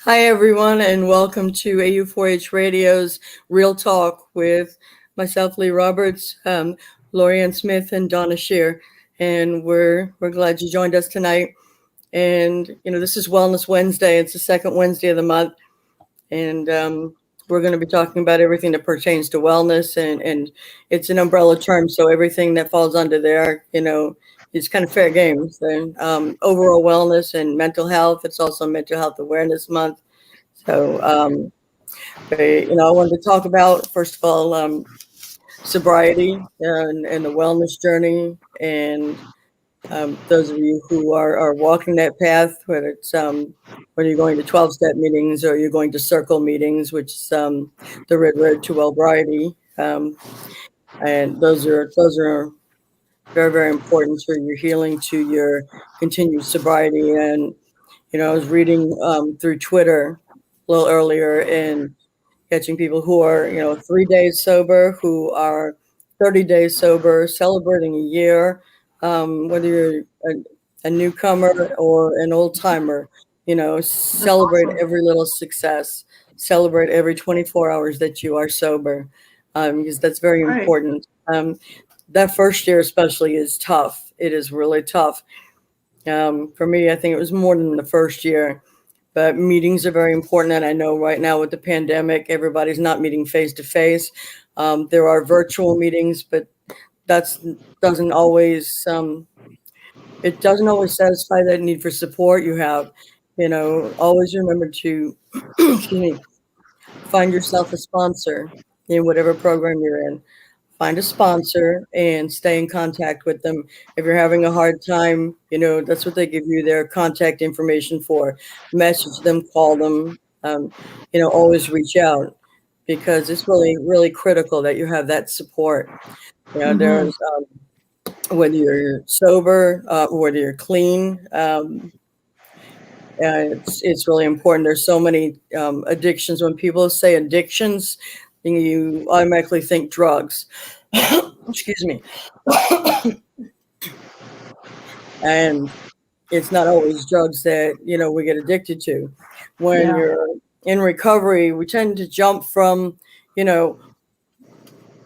Hi, everyone, and welcome to AU4H Radio's Real Talk with myself, Lee Roberts, Laurie Ann Smith, and Donna Shear. And we're glad you joined us tonight. And this is Wellness Wednesday. It's the second Wednesday of the month, and we're going to be talking about everything that pertains to wellness, and it's an umbrella term, so everything that falls under there, it's kind of fair game. So overall wellness and mental health. It's also Mental Health Awareness Month. So, I wanted to talk about, first of all, sobriety and the wellness journey. And those of you who are walking that path, whether it's whether you're going to 12-step meetings or you're going to circle meetings, which is the Red Road to Wellbriety. And those are very, very important to your healing, to your continued sobriety. And, I was reading through Twitter a little earlier and catching people who are, 3 days sober, who are 30 days sober, celebrating a year, whether you're a newcomer or an old timer, celebrate Awesome. every little success, celebrate every 24 hours that you are sober, because that's very Right. important. That first year especially is tough. It is really tough. For me, I think it was more than the first year. But meetings are very important. And I know right now with the pandemic, everybody's not meeting face to face. There are virtual meetings, but that's doesn't always it doesn't always satisfy that need for support you have. Always remember to excuse me, find yourself a sponsor in whatever program you're in. Find a sponsor and stay in contact with them. If you're having a hard time, that's what they give you their contact information for. Message them, call them, always reach out, because it's really, really critical that you have that support. Mm-hmm. There's whether you're sober, whether you're clean, it's really important. There's so many addictions. When people say addictions, you automatically think drugs. Excuse me. And it's not always drugs that we get addicted to. When Yeah. you're in recovery, we tend to jump from, you know,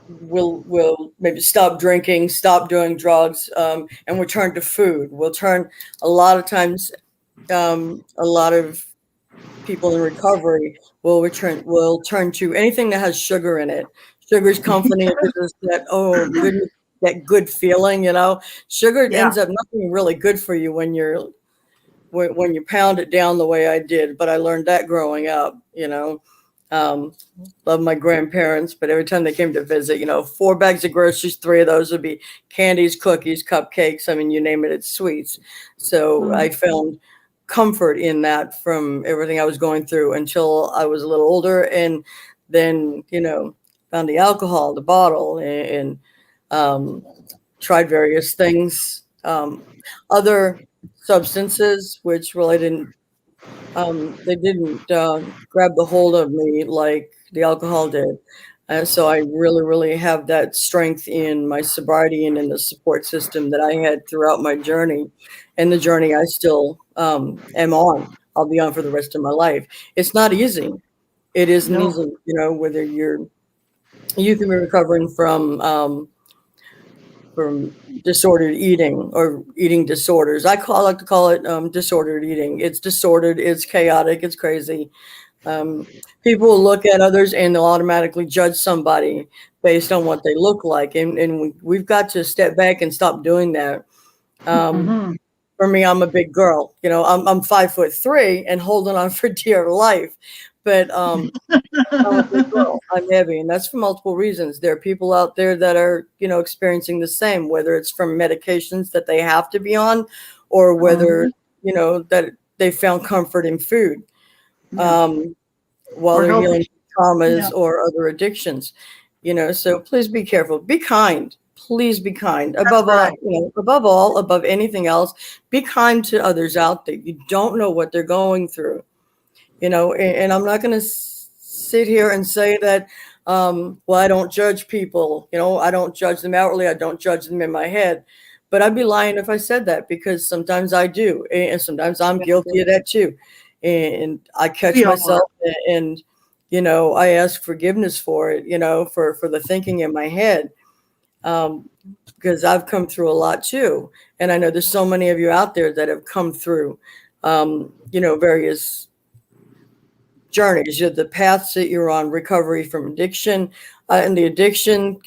we'll maybe stop drinking, stop doing drugs, and we'll turn to food. We'll turn a lot of times, a lot of people in recovery will turn to anything that has sugar in it. Sugar's company, it gives us that good, that good feeling. Sugar Yeah. ends up not being really good for you when you pound it down the way I did. But I learned that growing up. Um, love my grandparents, but every time they came to visit, 4 bags of groceries, 3 of those would be candies, cookies, cupcakes. I mean, you name it, it's sweets. So I Mm. found comfort in that from everything I was going through until I was a little older. And then, found the alcohol, the bottle, and um, tried various things, other substances, which really didn't they didn't grab the hold of me like the alcohol did. So I really, really have that strength in my sobriety and in the support system that I had throughout my journey, and the journey I still am on. I'll be on for the rest of my life. It's not easy. It isn't No. easy, whether you can be recovering from disordered eating or eating disorders. I like to call it disordered eating. It's disordered, it's chaotic, it's crazy. Um, People will look at others and they'll automatically judge somebody based on what they look like, and we've got to step back and stop doing that. Um, Mm-hmm. for me, I'm a big girl. I'm 5'3" and holding on for dear life, but I'm a big girl. I'm heavy, and that's for multiple reasons. There are people out there that are, experiencing the same, whether it's from medications that they have to be on, or whether, Mm-hmm. that they found comfort in food Yeah. um, while Or they're healthy. healing Yeah. traumas or other addictions. So please be careful. Be kind. Please be kind. That's right. Above anything else, be kind to others out there. You don't know what they're going through. And I'm not going to sit here and say that, well, I don't judge people. I don't judge them outwardly. I don't judge them in my head. But I'd be lying if I said that, because sometimes I do. And sometimes I'm Yes, guilty of that too. and I catch We all myself and, I ask forgiveness for it, for the thinking in my head. Because I've come through a lot too. And I know there's so many of you out there that have come through, various journeys, the paths that you're on, recovery from addiction. And the addiction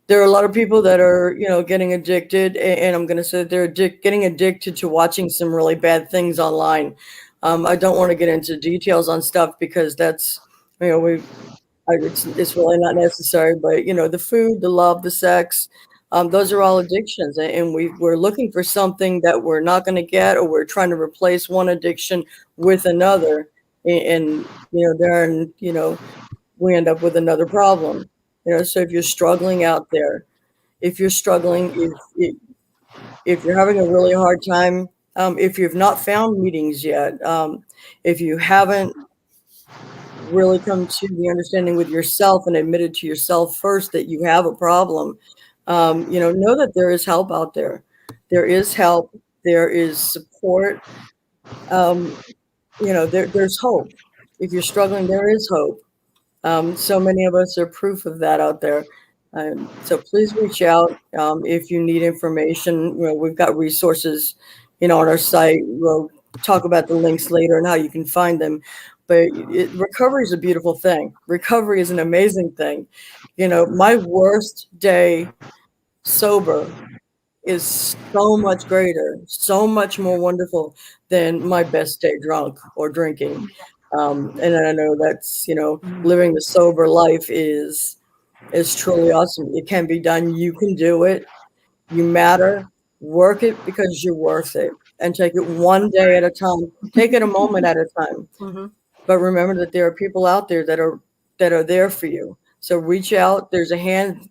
there are a lot of people that are, getting addicted. And I'm going to say they're getting addicted to watching some really bad things online. I don't want to get into details on stuff because that's, it's really not necessary, but the food, the love, the sex, those are all addictions, and we're looking for something that we're not going to get, or we're trying to replace one addiction with another, and then we end up with another problem. So if you're struggling out there, if you're struggling, if you're having a really hard time, if you've not found meetings yet, if you haven't really come to the understanding with yourself and admitted to yourself first that you have a problem, know that there is help out there. There is help. There is support. There's hope. If you're struggling, there is hope. So many of us are proof of that out there. So please reach out if you need information. We've got resources, on our site. We'll talk about the links later and how you can find them. But recovery is a beautiful thing. Recovery is an amazing thing. My worst day sober is so much greater, so much more wonderful than my best day drunk or drinking. And I know that's, living the sober life is truly awesome. It can be done. You can do it. You matter. Work it because you're worth it. And take it one day at a time. Take it a moment at a time. Mm-hmm. But remember that there are people out there that are there for you. So reach out. There's a hand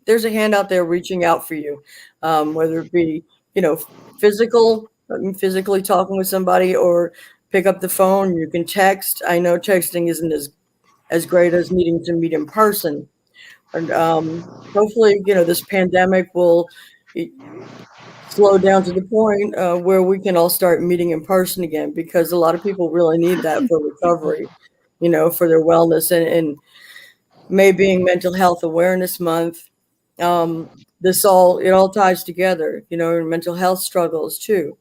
out there reaching out for you, whether it be physically talking with somebody, or pick up the phone. You can text. I know texting isn't as great as needing to meet in person, and hopefully this pandemic will slow down to the point where we can all start meeting in person again, because a lot of people really need that for recovery, for their wellness. And May being Mental Health Awareness Month, it all ties together, mental health struggles too.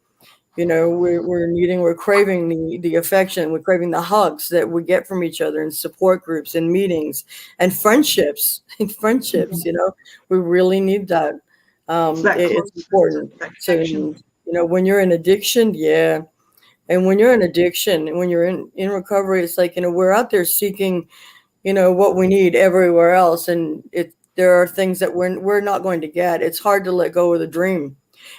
We're craving the affection, we're craving the hugs that we get from each other in support groups and meetings and friendships. We really need that. It's important. So, when you're in addiction, yeah. And when you're in addiction, when you're in recovery, it's like, we're out there seeking, what we need everywhere else. And there are things that we're not going to get. It's hard to let go of the dream.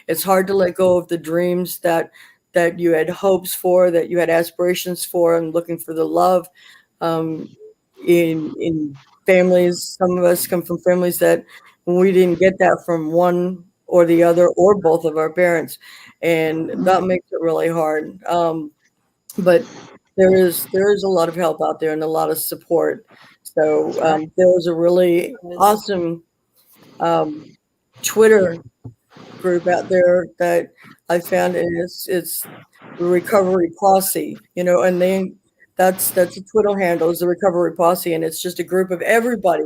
It's hard to let go of the dreams that you had hopes for, that you had aspirations for, and looking for the love in families. Some of us come from families that we didn't get that from one or the other or both of our parents, and that makes it really hard. But there is a lot of help out there and a lot of support. So there was a really awesome Twitter group out there that I found, and it's the Recovery Posse, and that's a Twitter handle, is the Recovery Posse, and it's just a group of everybody,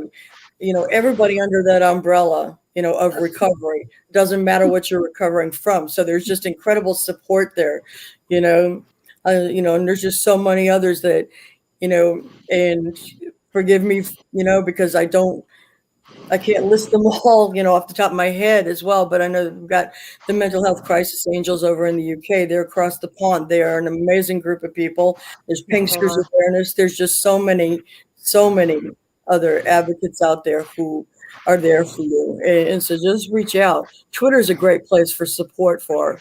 everybody under that umbrella, of recovery. Doesn't matter what you're recovering from. So there's just incredible support there, and there's just so many others that, and forgive me, because I can't list them all, off the top of my head as well, but I know that we've got the Mental Health Crisis Angels over in the UK. They're across the pond. They are an amazing group of people. There's Pinksters Awareness. There's just so many other advocates out there who are there for you. And so just reach out. Twitter is a great place for support for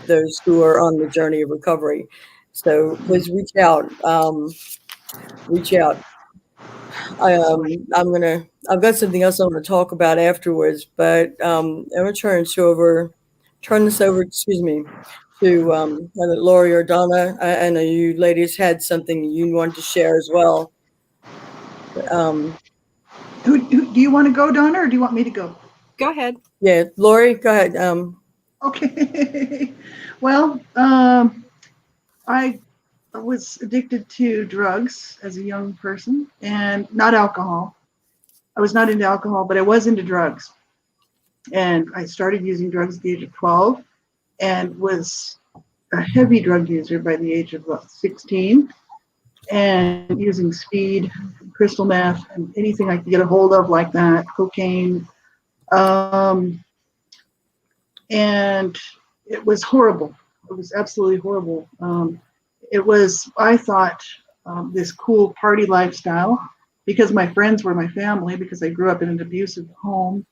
those who are on the journey of recovery. So please reach out. Reach out. I've got something else I want to talk about afterwards, but I'm going to turn this over, to either Laurie or Donna. I know you ladies had something you wanted to share as well. Do you want to go, Donna, or do you want me to go? Go ahead. Yeah, Laurie, go ahead. Okay. Well, I was addicted to drugs as a young person, and not alcohol. I was not into alcohol, but I was into drugs. And I started using drugs at the age of 12 and was a heavy drug user by the age of about 16, and using speed, crystal meth, and anything I could get a hold of like that, cocaine. Um, and it was horrible. It was absolutely horrible. It was, I thought, this cool party lifestyle because my friends were my family, because I grew up in an abusive home.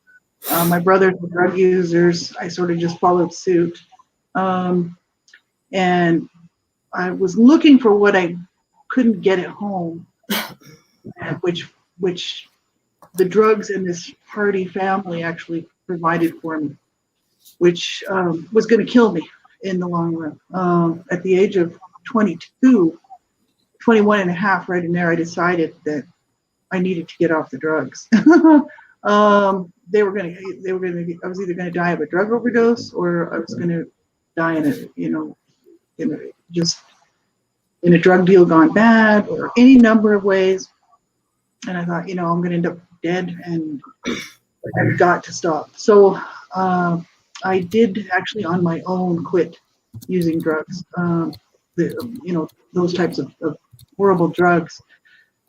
My brothers were drug users. I sort of just followed suit. Um, and I was looking for what I couldn't get at home, which the drugs in this party family actually provided for me, which was going to kill me in the long run. At the age of 22, 21 and a half, right in there, I decided that I needed to get off the drugs. I was either going to die of a drug overdose, or I was going to die just in a drug deal gone bad, or any number of ways. And I thought, I'm going to end up dead, and I've got to stop. So I did actually on my own quit using drugs, those types of horrible drugs.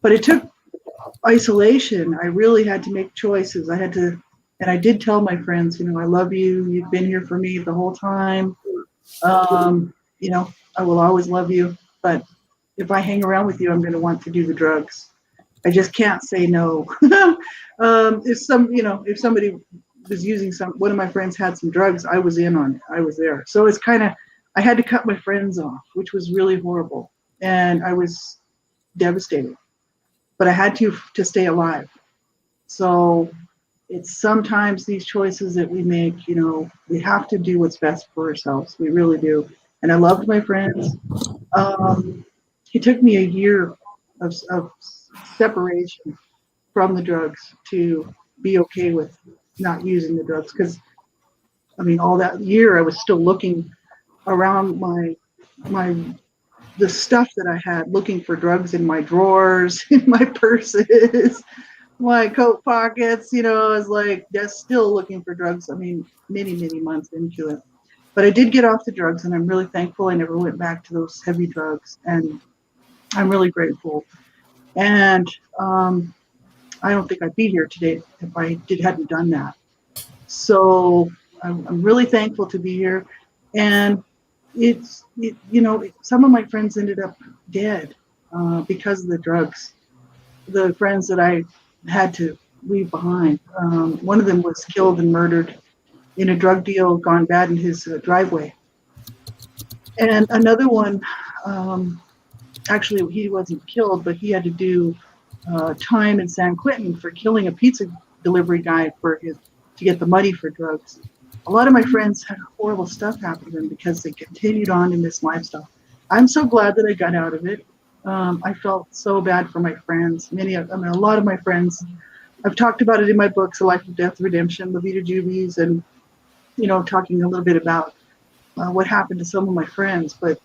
But it took isolation. I really had to make choices. And I did tell my friends, I love you. You've been here for me the whole time. I will always love you. But if I hang around with you, I'm going to want to do the drugs. I just can't say no. If somebody was using one of my friends had some drugs, I was in on it. I was there. So it's I had to cut my friends off, which was really horrible. And I was devastated, but I had to stay alive. So it's sometimes these choices that we make, we have to do what's best for ourselves. We really do. And I loved my friends. It took me a year of separation from the drugs to be okay with not using the drugs, because all that year I was still looking around the stuff that I had, looking for drugs in my drawers, in my purses, my coat pockets. I was like just still looking for drugs. Many months into it, but I did get off the drugs, and I'm really thankful I never went back to those heavy drugs, and I'm really grateful. And I don't think I'd be here today if I hadn't done that. So I'm really thankful to be here. And some of my friends ended up dead because of the drugs. The friends that I had to leave behind. One of them was killed and murdered in a drug deal gone bad in his driveway. And another one, actually, he wasn't killed, but he had to do time in San Quentin for killing a pizza delivery guy to get the money for drugs. A lot of my friends had horrible stuff happen to them because they continued on in this lifestyle. I'm so glad that I got out of it. I felt so bad for my friends. A lot of my friends, I've talked about it in my books, A Life of Death, Redemption, La Vida Jubies, and, talking a little bit about what happened to some of my friends. But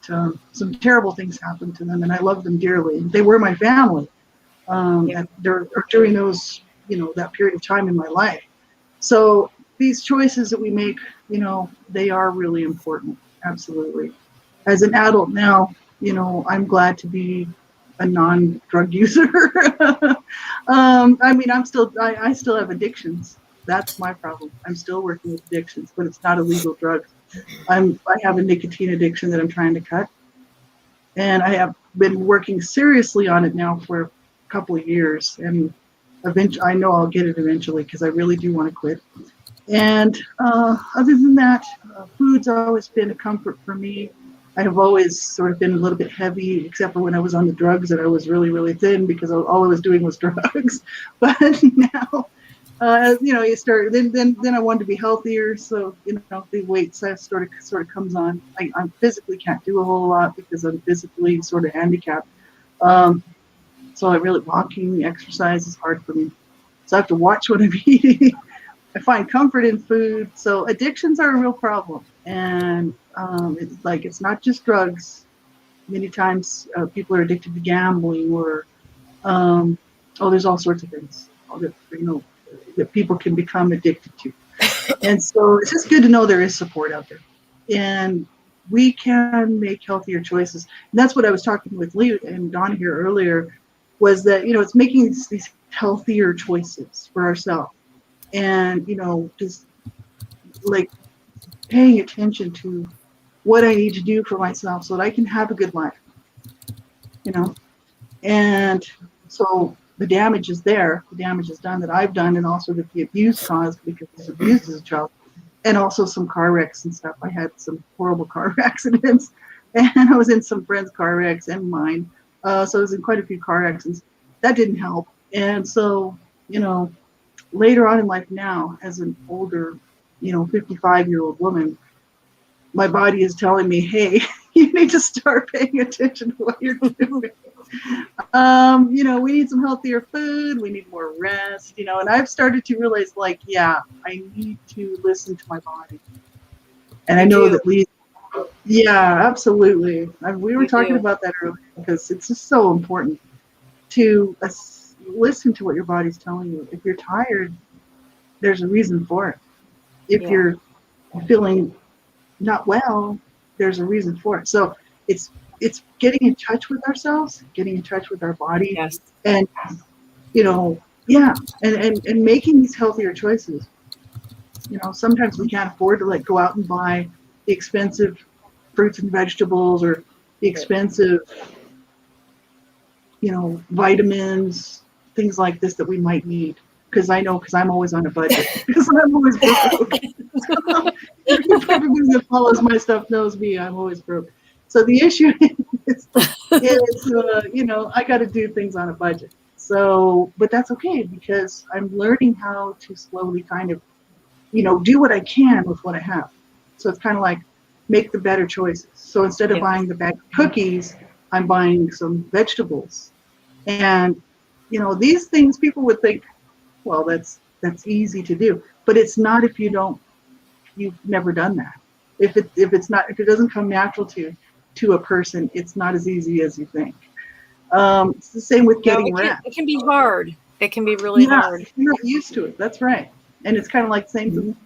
some terrible things happened to them, and I love them dearly. They were my family during those, that period of time in my life. So these choices that we make, they are really important. Absolutely. As an adult now, I'm glad to be a non-drug user. I still have addictions. That's my problem. I'm still working with addictions, but it's not illegal drugs. I have a nicotine addiction that I'm trying to cut. And I have been working seriously on it now for a couple of years. And eventually, I know I'll get it eventually, because I really do want to quit. And other than that, food's always been a comfort for me. I have always sort of been a little bit heavy, except for when I was on the drugs, and I was really, really thin because all I was doing was drugs. But now, you start. Then I wanted to be healthier, so the weight size sort of comes on. I physically can't do a whole lot because I'm physically sort of handicapped. So walking, exercise is hard for me. So I have to watch what I'm eating. I find comfort in food. So addictions are a real problem. And it's not just drugs. Many times people are addicted to gambling or, there's all sorts of things that, that people can become addicted to. And so it's just good to know there is support out there. And we can make healthier choices. And that's what I was talking with Lee and Donna here earlier, was that, it's making these healthier choices for ourselves. And, just like paying attention to what I need to do for myself so that I can have a good life, And so the damage is there, the damage is done that I've done, and also that the abuse caused because I was abused as a child, and also some car wrecks and stuff. I had some horrible car accidents, and I was in some friends' car wrecks and mine. So I was in quite a few car accidents. That didn't help. And so, later on in life now, as an older, 55-year-old woman, my body is telling me, hey, you need to start paying attention to what you're doing. We need some healthier food. We need more rest, and I've started to realize, I need to listen to my body. And I know that absolutely. We were talking about that earlier because it's just so important to listen to what your body's telling you. If you're tired, there's a reason for it. If you're feeling not well, there's a reason for it. So it's getting in touch with ourselves, getting in touch with our body, and and making these healthier choices. Sometimes we can't afford to go out and buy the expensive fruits and vegetables or the expensive vitamins, things like this that we might need. Because I'm always on a budget. Because I'm always broke. Everybody that follows my stuff knows me. I'm always broke. So the issue is I got to do things on a budget. So, but that's okay because I'm learning how to slowly kind of, do what I can with what I have. So it's kind of like make the better choices. So instead of buying the bag of cookies, I'm buying some vegetables. And, these things people would think, well, that's easy to do, but it's not if you've never done that. If it doesn't come natural to a person, it's not as easy as you think. It's the same with getting rest. It can be hard. It can be really hard. If you're not used to it. That's right. And it's kind of like same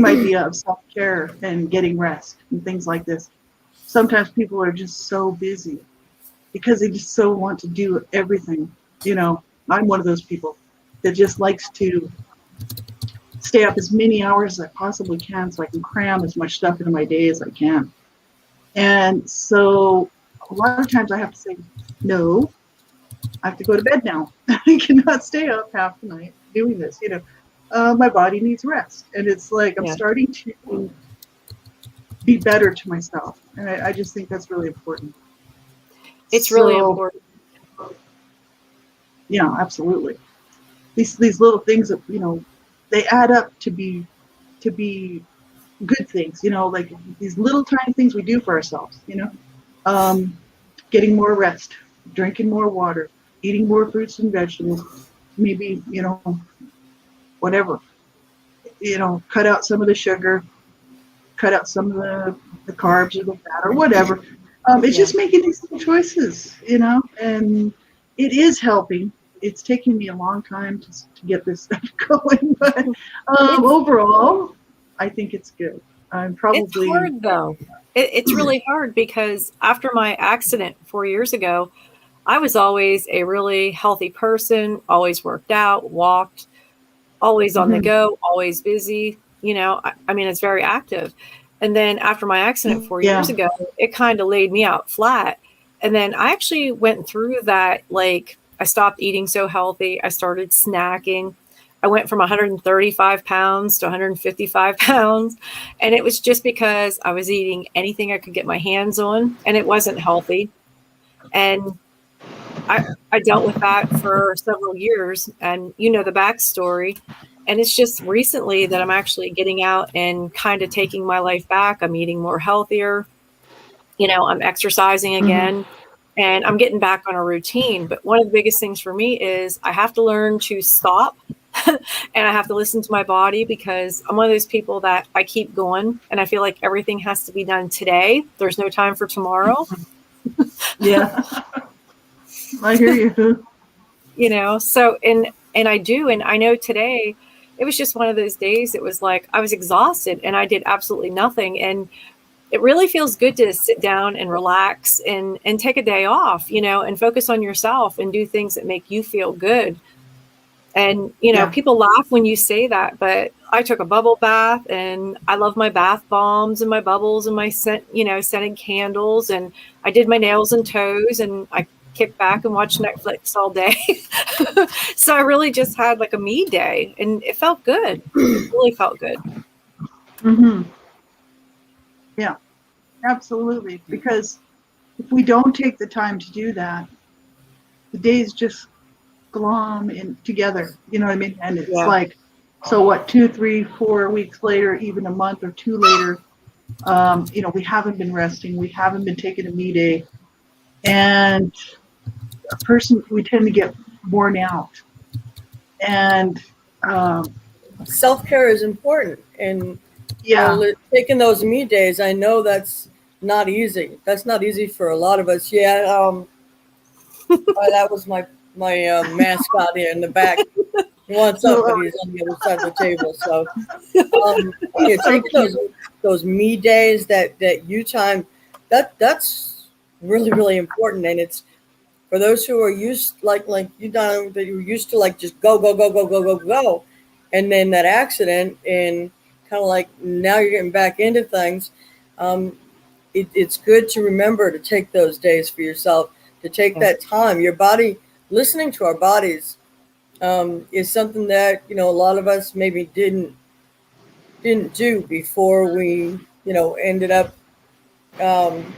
idea of self-care and getting rest and things like this. Sometimes people are just so busy because they just so want to do everything. I'm one of those people that just likes to stay up as many hours as I possibly can so I can cram as much stuff into my day as I can. And so a lot of times I have to say, no, I have to go to bed now. I cannot stay up half the night doing this. My body needs rest. And it's like I'm starting to be better to myself. And I just think that's really important. It's really important. Yeah, absolutely. These little things that, they add up to be good things, like these little tiny things we do for ourselves, getting more rest, drinking more water, eating more fruits and vegetables, maybe, whatever, cut out some of the sugar, cut out some of the carbs or the fat or whatever. It's just making these little choices, and it is helping. It's taking me a long time to get this stuff going, but overall, I think it's good. I'm probably. It's hard though. It's really hard because after my accident 4 years ago, I was always a really healthy person, always worked out, walked, always on the go, always busy. I mean, it's very active. And then after my accident 4 years ago, it kind of laid me out flat. And then I actually went through that, I stopped eating so healthy. I started snacking. I went from 135 pounds to 155 pounds. And it was just because I was eating anything I could get my hands on, and it wasn't healthy. And I dealt with that for several years, and the backstory. And it's just recently that I'm actually getting out and kind of taking my life back. I'm eating more healthier. I'm exercising again. And I'm getting back on a routine. But one of the biggest things for me is I have to learn to stop and I have to listen to my body because I'm one of those people that I keep going and I feel like everything has to be done today. There's no time for tomorrow. Yeah. I hear you. You know, so and I do, and I know today it was just one of those days. It was like I was exhausted and I did absolutely nothing, and it really feels good to sit down and relax and take a day off, you know, and focus on yourself and do things that make you feel good. And, you know, Yeah. people laugh when you say that, but I took a bubble bath and I love my bath bombs and my bubbles and my scent, you know, scented candles. And I did my nails and toes and I kicked back and watched Netflix all day. So I really just had like a me day and it felt good. It really felt good. Mm-hmm. Yeah, absolutely. Because if we don't take the time to do that, the days just glom in together. You know what I mean? And it's Yeah. like, so what, 2, 3, 4 weeks later, even a month or two later, you know, we haven't been resting. We haven't been taking a me day. And we tend to get worn out. And Self-care is important. And yeah, taking those me days, I know that's not easy. That's not easy for a lot of us. Yeah, that was my mascot here in the back. He wants up, but he's on the other side of the table. So, yeah, so taking those me days, that you time, that's really important. And it's for those who are used, like you, Donna, that you're used to, like, just go, and then that accident, and kind of like now you're getting back into things. Um, it's good to remember to take those days for yourself, to take Yeah. that time. Your body, listening to our bodies, is something that, a lot of us maybe didn't do before we, ended up. Um,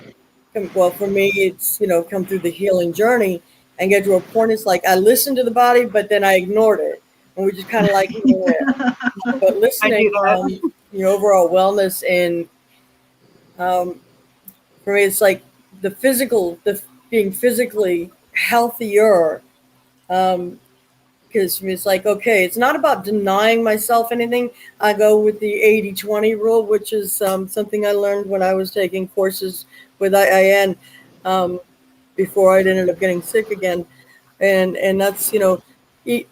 well, for me, it's, come through the healing journey and get to a point. It's like I listened to the body, but then I ignored it, and we just kind of like, but I do listening, that. overall wellness, and for me, it's like the being physically healthier. Because it's like, okay, it's not about denying myself anything. I go with the 80-20 rule, which is something I learned when I was taking courses with IIN, before I ended up getting sick again. And that's, eat,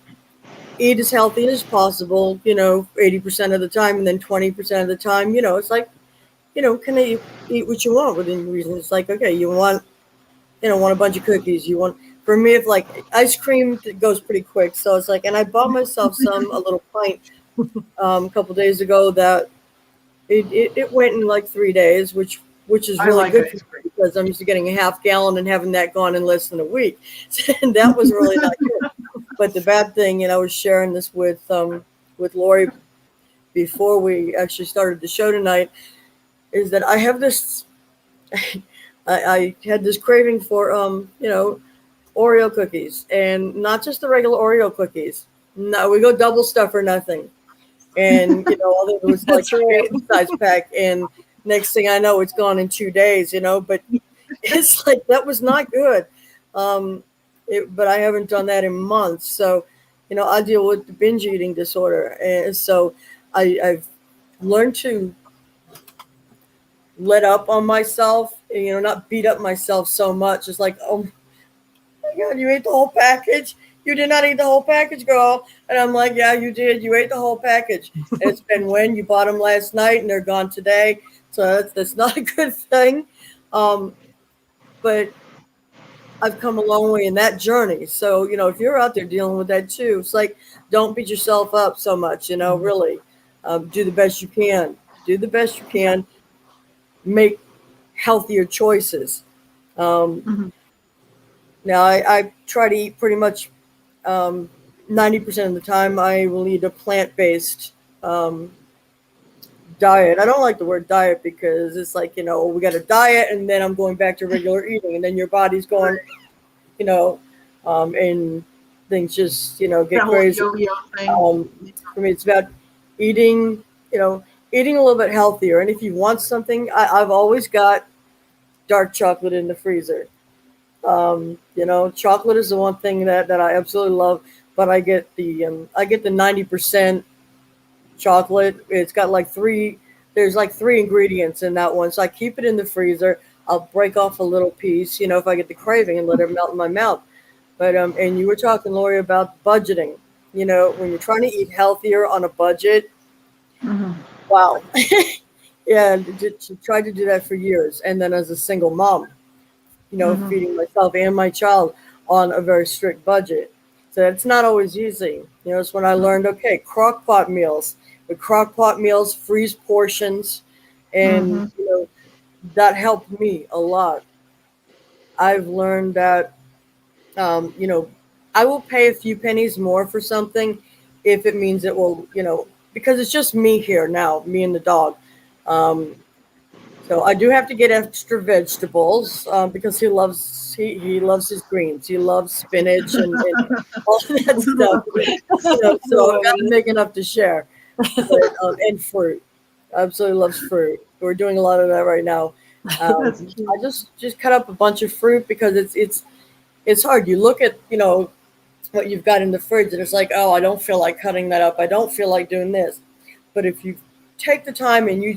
eat as healthy as possible, 80% of the time, and then 20% of the time, it's like, can I eat what you want within reason? It's like, okay, you want a bunch of cookies. You want, for me, if like ice cream goes pretty quick. So it's like, and I bought myself a little pint, a couple days ago, that it went in like 3 days, which is I really like good ice cream. because I'm used to getting a half gallon and having that gone in less than a week. And that was really not good. But the bad thing, and I was sharing this with Laurie before we actually started the show tonight, is that I have this, I had this craving for, Oreo cookies, and not just the regular Oreo cookies. No, we go double stuff or nothing. And, all there was like That's right. a size pack, and next thing I know, it's gone in 2 days, but it's like, that was not good. But I haven't done that in months. So, I deal with the binge eating disorder. And so I've learned to let up on myself, not beat up myself so much. It's like, oh my God, you ate the whole package. You did not eat the whole package, girl. And I'm like, yeah, you did. You ate the whole package. And it's been when you bought them last night and they're gone today. So that's not a good thing. But I've come a long way in that journey. So, if you're out there dealing with that too, it's like, don't beat yourself up so much, really. Do the best you can. Do the best you can. Make healthier choices. Mm-hmm. Now, I try to eat pretty much 90% of the time. I will eat a plant-based diet. I don't like the word diet because it's like, we got a diet and then I'm going back to regular eating, and then your body's going, and things just, get That whole crazy. yo-yo thing. For me, it's about eating, eating a little bit healthier. And if you want something, I've always got dark chocolate in the freezer. Chocolate is the one thing that I absolutely love, but I get the 90% chocolate. It's got like there's like three ingredients in that one. So I keep it in the freezer. I'll break off a little piece, if I get the craving, and let it melt in my mouth. But and you were talking, Laurie, about budgeting. When you're trying to eat healthier on a budget, Mhm. wow. Yeah, she tried to do that for years. And then as a single mom, Mhm. feeding myself and my child on a very strict budget. So it's not always easy. It's when I learned, okay, crock pot meals. With crock pot meals, freeze portions, and, Mhm. that helped me a lot. I've learned that, I will pay a few pennies more for something if it means it will, because it's just me here now, me and the dog. Um, So I do have to get extra vegetables because he loves his greens. He loves spinach and all that stuff. So I've got to make enough to share. But and fruit, absolutely loves fruit. We're doing a lot of that right now. That's cute. I just cut up a bunch of fruit because it's hard. You look at what you've got in the fridge and it's like, oh, I don't feel like cutting that up. I don't feel like doing this. But if you take the time and you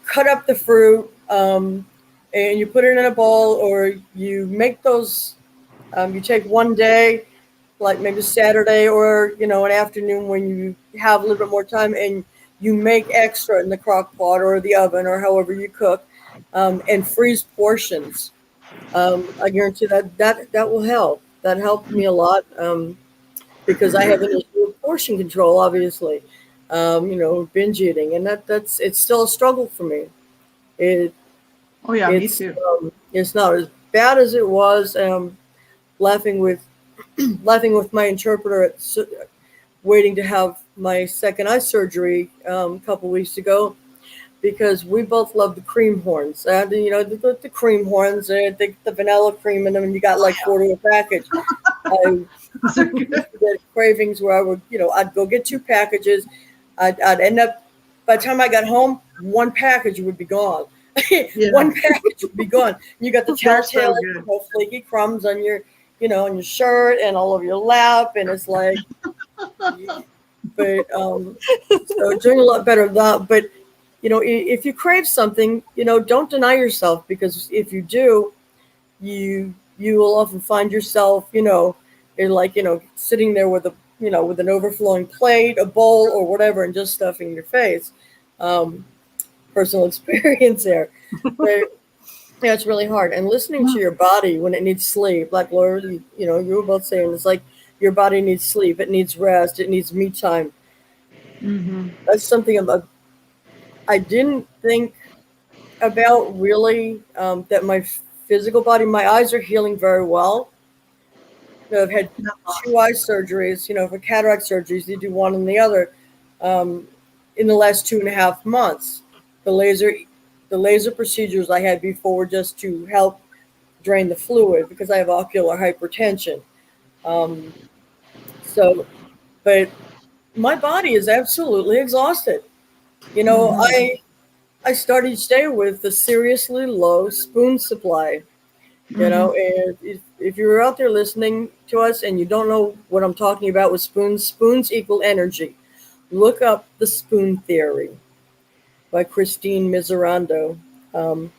cut up the fruit and you put it in a bowl, or you make those. You take one day, like maybe Saturday, or an afternoon when you have a little bit more time, and you make extra in the crock pot or the oven or however you cook, and freeze portions. I guarantee that will help. That helped me a lot because I have an issue with portion control, obviously. Binge eating, and that's it's still a struggle for me. It Oh yeah, me it's too. it's not as bad as it was. Laughing with laughing with my interpreter waiting to have my second eye surgery a couple weeks ago because we both love the cream horns. And the cream horns, the vanilla cream in them, and you got like 4 to a package. I Those are good. get cravings where I would, I'd go get 2 packages. I'd end up, by the time I got home, 1 package would be gone. Yeah, 1 package would be gone. You got the they're so telltale, good. flaky crumbs on your, on your shirt and all over your lap, and it's like, but so doing a lot better of that. But if you crave something, don't deny yourself, because if you do, you will often find yourself, sitting there with with an overflowing plate, a bowl, or whatever, and just stuffing your face. Um, Personal experience there, but yeah, it's really hard. And listening to your body when it needs sleep, like Laura, you were both saying, it's like your body needs sleep, it needs rest, it needs me time. Mhm. That's something I didn't think about really. That my physical body, my eyes are healing very well. I've had That's 2 eye surgeries, for cataract surgeries. They do one and the other um, in the last 2.5 months. The laser, the laser procedures I had before were just to help drain the fluid because I have ocular hypertension. Um, so, but my body is absolutely exhausted. Mhm. I start each day with a seriously low spoon supply. Mhm. And if you're out there listening to us and you don't know what I'm talking about with spoons, spoons equal energy. Look up The Spoon Theory by Christine Miserando. Um,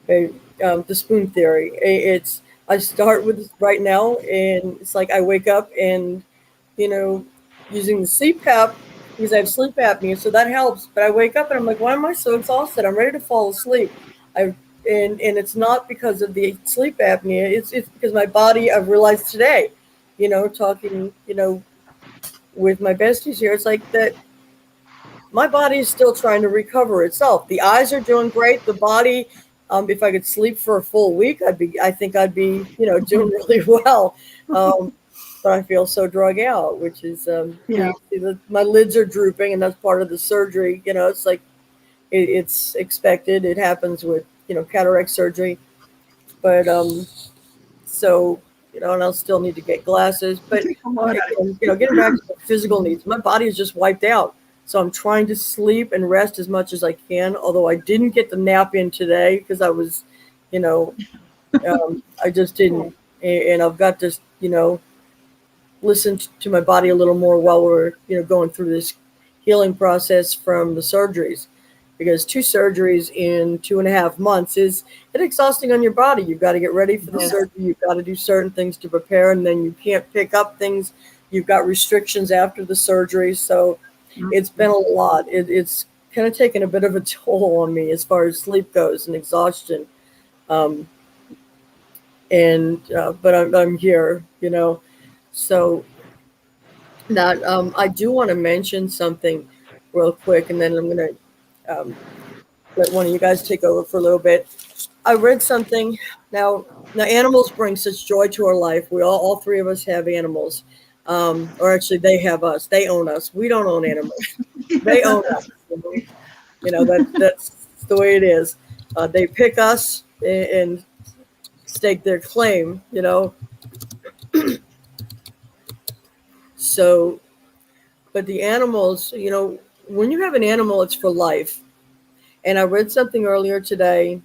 the Spoon Theory. It's I start with right now, and it's like I wake up and you know using the CPAP because I have sleep apnea, so that helps. But I wake up and I'm like, why am I so exhausted? I'm ready to fall asleep. I and it's not because of the sleep apnea. It's because my body. I've realized today, talking with my besties here. It's like that my body is still trying to recover itself. The eyes are doing great. The body, if I could sleep for a full week, I think I'd be, doing really well. Um, but I feel so drug out, which is, Yeah. my lids are drooping, and that's part of the surgery. It's like it's expected. It happens with, cataract surgery. But so, and I'll still need to get glasses. It But takes a lot out of getting back to the physical needs, my body is just wiped out. So I'm trying to sleep and rest as much as I can. Although I didn't get the nap in today because I was, you know, I just you. didn't. And I've got to, listen to my body a little more while we're, going through this healing process from the surgeries. because 2 surgeries in 2.5 months is exhausting on your body. You've got to get ready for the Yes. surgery. You've got to do certain things to prepare, and then you can't pick up things. You've got restrictions after the surgery. So it's been a lot. It's kind of taken a bit of a toll on me as far as sleep goes and exhaustion. Um, but I'm here, so that I do want to mention something real quick, and then I'm going to let one of you guys take over for a little bit. I read something. Now animals bring such joy to our life. We all three of us have animals, or actually they have us. They own us. We don't own animals. They own us. That's the way it is. They pick us and stake their claim. So, but the animals, when you have an animal, it's for life. And I read something earlier today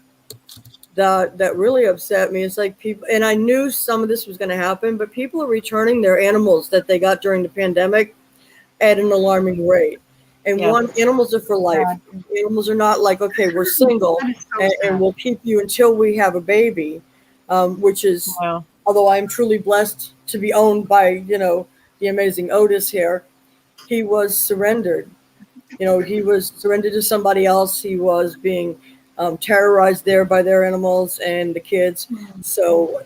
that really upset me. It's like people, and I knew some of this was going to happen, but people are returning their animals that they got during the pandemic at an alarming rate. And Yeah. animals are for life. Animals are not like, okay, we're single and we'll keep you until we have a baby, which is, Wow. although I'm truly blessed to be owned by, the amazing Otis here, he was surrendered. He was surrendered to somebody else. He was being terrorized there by their animals and the kids. So,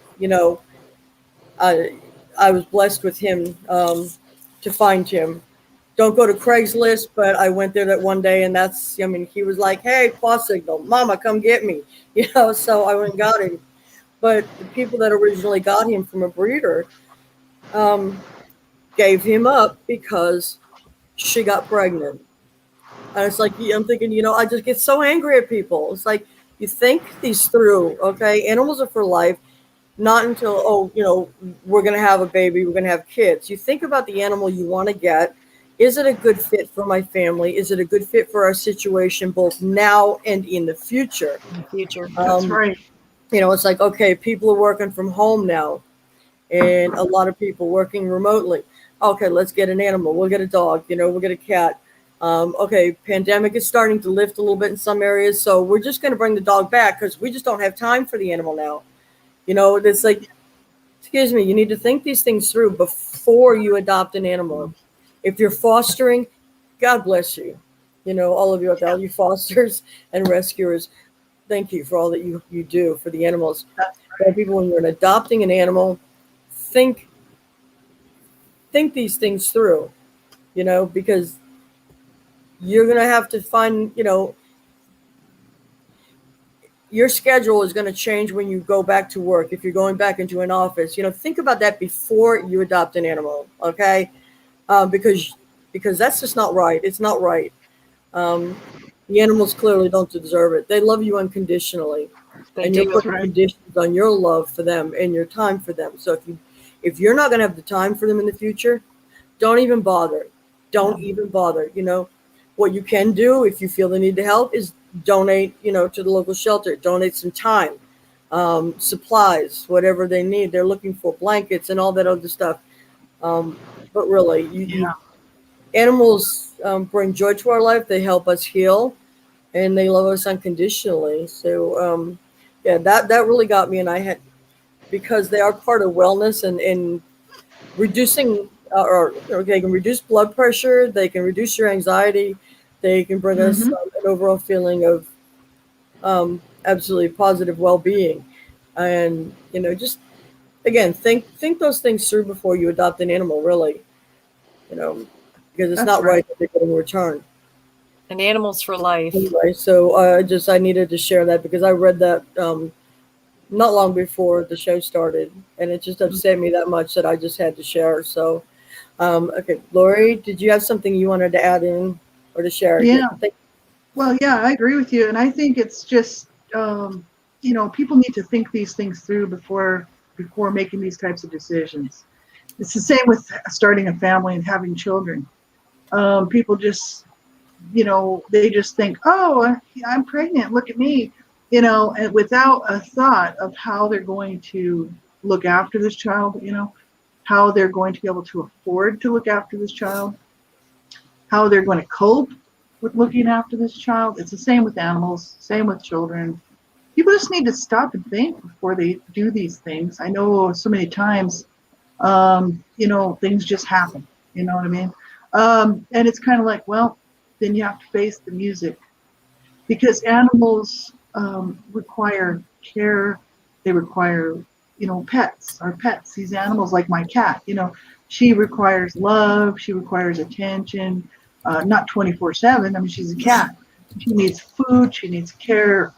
I was blessed with him to find him. Don't go to Craigslist, but I went there that one day, and he was like, hey, paw signal, mama, come get me. So I went and got him. But the people that originally got him from a breeder gave him up because she got pregnant. And it's like, I'm thinking, I just get so angry at people. It's like, you think these through, okay? Animals are for life, not until, we're going to have a baby, we're going to have kids. You think about the animal you want to get. Is it a good fit for my family? Is it a good fit for our situation, both now and in the future? In the future. That's right. It's like, okay, people are working from home now, and a lot of people working remotely. Okay, let's get an animal. We'll get a dog, we'll get a cat. Okay, pandemic is starting to lift a little bit in some areas, so we're just going to bring the dog back because we just don't have time for the animal now. It's like, excuse me, you need to think these things through before you adopt an animal. If you're fostering, God bless you. All of you out there, all you fosters and rescuers, thank you for all that you do for the animals. But people, when you're adopting an animal, think these things through, because you're going to have to find, your schedule is going to change when you go back to work. If you're going back into an office, think about that before you adopt an animal. Okay. Because that's just not right. It's not right. The animals clearly don't deserve it. They love you unconditionally, and you're putting conditions on your love for them and your time for them. So if you're not going to have the time for them in the future, don't even bother. Don't even bother. What you can do if you feel the need to help is donate, to the local shelter. Donate some time, supplies, whatever they need. They're looking for blankets and all that other stuff. But really, animals bring joy to our life. They help us heal, and they love us unconditionally. So, that really got me. And because they are part of wellness and reducing, or they can reduce blood pressure. They can reduce your anxiety. They can bring us an overall feeling of absolutely positive well-being. And, just, again, think those things through before you adopt an animal, really, because it's not right that they're getting returned. And animals for life. Anyway, so I needed to share that because I read that not long before the show started, and it just upset me that much that I just had to share. So, okay, Laurie, did you have something you wanted to add in or to share? Yeah. Well, yeah, I agree with you, and I think it's just people need to think these things through before making these types of decisions. It's the same with starting a family and having children. People just, they just think, oh, I'm pregnant, look at me, and without a thought of how they're going to look after this child, how they're going to be able to afford to look after this child, how they're going to cope, with looking after this child. It's the same with animals, same with children. People just need to stop and think before they do these things. I know so many times, things just happen. You know what I mean? And it's kind of like, well, then you have to face the music, because animals require care. They require, pets. Our pets, these animals, like my cat, she requires love. She requires attention, not 24/7. I mean, she's a cat. She needs food. She needs care.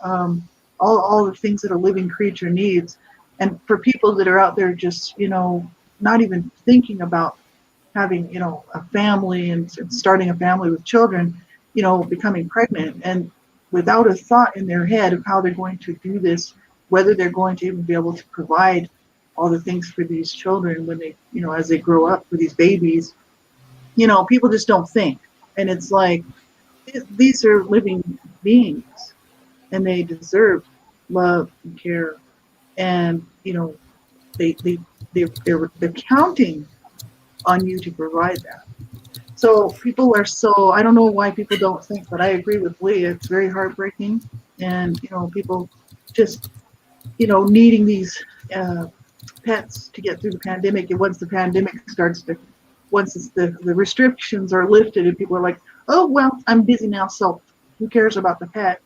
All the things that a living creature needs. And for people that are out there just, not even thinking about having, a family and starting a family with children, becoming pregnant, and without a thought in their head of how they're going to do this, whether they're going to even be able to provide all the things for these children when they, as they grow up, for these babies, people just don't think. And it's like, these are living beings, and they deserve love and care. And, they're counting on you to provide that. So people are I don't know why people don't think, but I agree with Lee. It's very heartbreaking. And, people just, needing these pets to get through the pandemic. And once the pandemic once the restrictions are lifted and people are like, oh, well, I'm busy now, so who cares about the pet?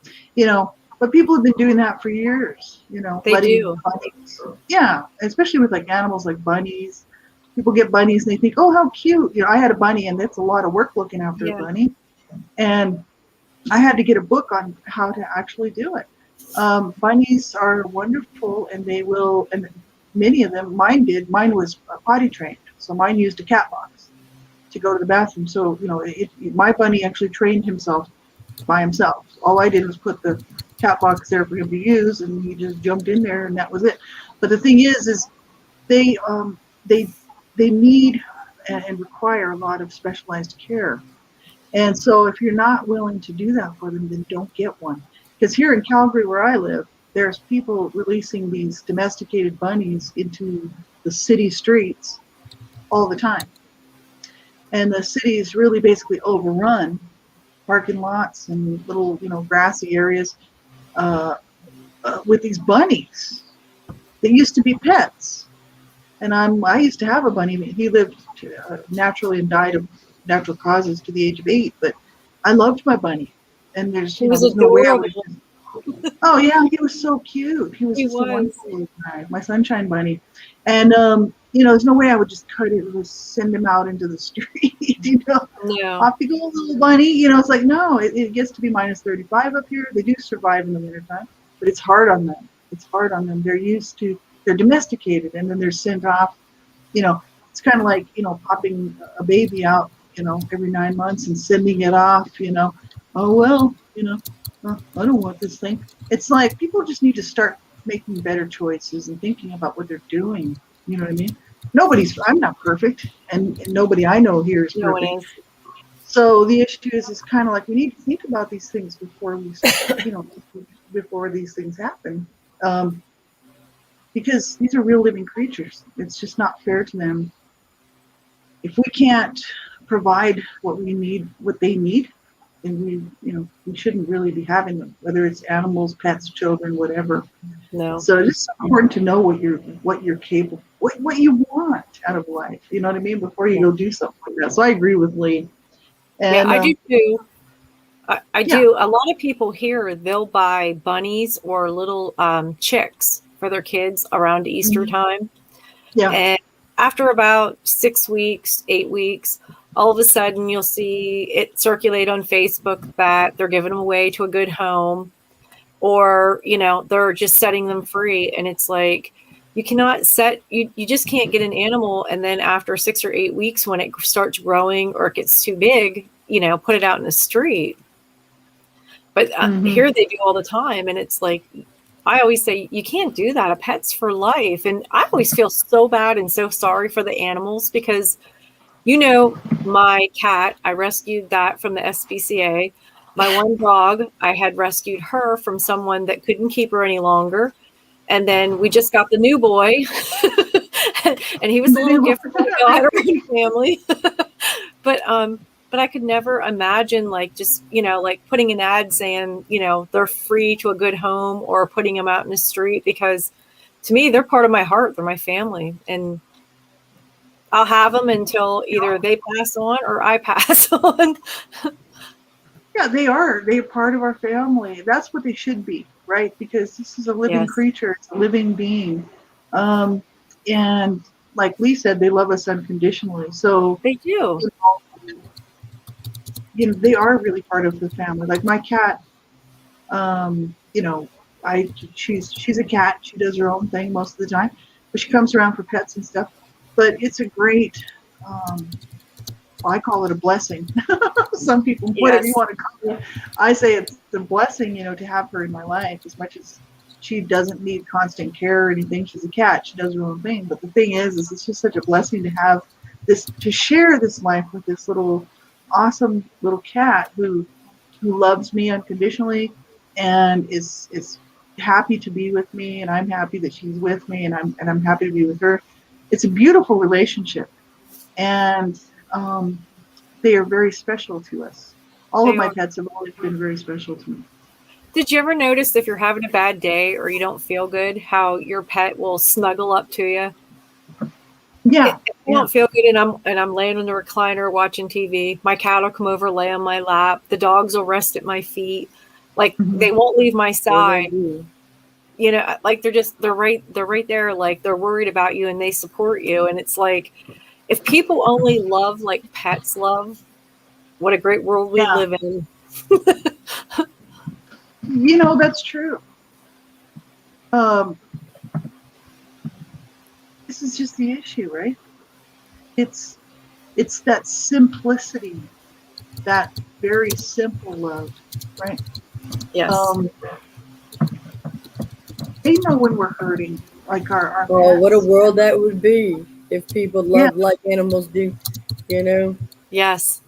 But people have been doing that for years, They do. Bunnies. Yeah, especially with like animals like bunnies. People get bunnies and they think, oh, how cute. I had a bunny, and it's a lot of work looking after a bunny. And I had to get a book on how to actually do it. Bunnies are wonderful, and they will, and many of them, mine was potty trained. So mine used a cat box to go to the bathroom. So, my bunny actually trained himself by himself. All I did was put the cat box there for him to use, and he just jumped in there, and that was it. But the thing is they need and require a lot of specialized care. And so if you're not willing to do that for them, then don't get one. Because here in Calgary, where I live, there's people releasing these domesticated bunnies into the city streets all the time. And the city is really basically overrun, parking lots and little, grassy areas with these bunnies. They used to be pets. And I used to have a bunny. He lived naturally and died of natural causes to the age of 8. But I loved my bunny. And there's no way I would. Oh yeah, he was so cute. He was just a wonderful guy, my sunshine bunny. And there's no way I would just cut it and send him out into the street. No. Off you go, little bunny. It's like, no, it gets to be minus 35 up here. They do survive in the wintertime, but it's hard on them. They're domesticated, and then they're sent off. It's kind of like, popping a baby out, every 9 months and sending it off, oh, well, I don't want this thing. It's like people just need to start making better choices and thinking about what they're doing. You know what I mean? I'm not perfect, and nobody I know here is perfect. No one is. So the issue is kind of like, we need to think about these things before we, before these things happen. Because these are real living creatures. It's just not fair to them. If we can't provide what they need, then we shouldn't really be having them, whether it's animals, pets, children, whatever. No. So it's important to know what you're capable, what you want out of life. You know what I mean? Before you go do something like that. So I agree with Lee. And, I do too. I do. A lot of people here, they'll buy bunnies or little chicks for their kids around Easter time. Yeah. And after about 6 weeks, 8 weeks, all of a sudden you'll see it circulate on Facebook that they're giving them away to a good home, or, they're just setting them free. And it's like, you cannot you just can't get an animal, and then after 6 or 8 weeks, when it starts growing or it gets too big, put it out in the street. But here they do all the time. And it's like, I always say, you can't do that. A pet's for life. And I always feel so bad and so sorry for the animals, because, my cat, I rescued that from the SPCA. My one dog, I had rescued her from someone that couldn't keep her any longer. And then we just got the new boy. And he was a little gift from God or family. But but I could never imagine like just, like putting an ad saying, they're free to a good home, or putting them out in the street, because to me, they're part of my heart. They're my family. And I'll have them until either they pass on or I pass on. Yeah, they are. They're part of our family. That's what they should be, right? Because this is a living Yes. creature. It's a living being. And like Lee said, they love us unconditionally. So They do. They are really part of the family. Like my cat, she's a cat. She does her own thing most of the time, but she comes around for pets and stuff. But it's a great, I call it a blessing. Some people, whatever you want to call it. I say it's a blessing, to have her in my life, as much as she doesn't need constant care or anything. She's a cat. She does her own thing. But the thing is it's just such a blessing to have this, to share this life with this little awesome little cat who loves me unconditionally and is happy to be with me, and I'm happy that she's with me, and I'm happy to be with her. It's a beautiful relationship, and they are very special to us. All of my pets have always been very special to me. Did you ever notice if you're having a bad day or you don't feel good, how your pet will snuggle up to you? Yeah. If I don't feel good and I'm laying in the recliner watching TV, my cat will come over, lay on my lap. The dogs will rest at my feet. Like they won't leave my side. Like they're right there, like they're worried about you and they support you. And it's like, if people only love like pets love, what a great world we live in. That's true. This is just the issue, right? It's that simplicity, that very simple love, right? Yes. They know when we're hurting, like our Oh, pets. what a world that would be if people loved like animals do, Yes.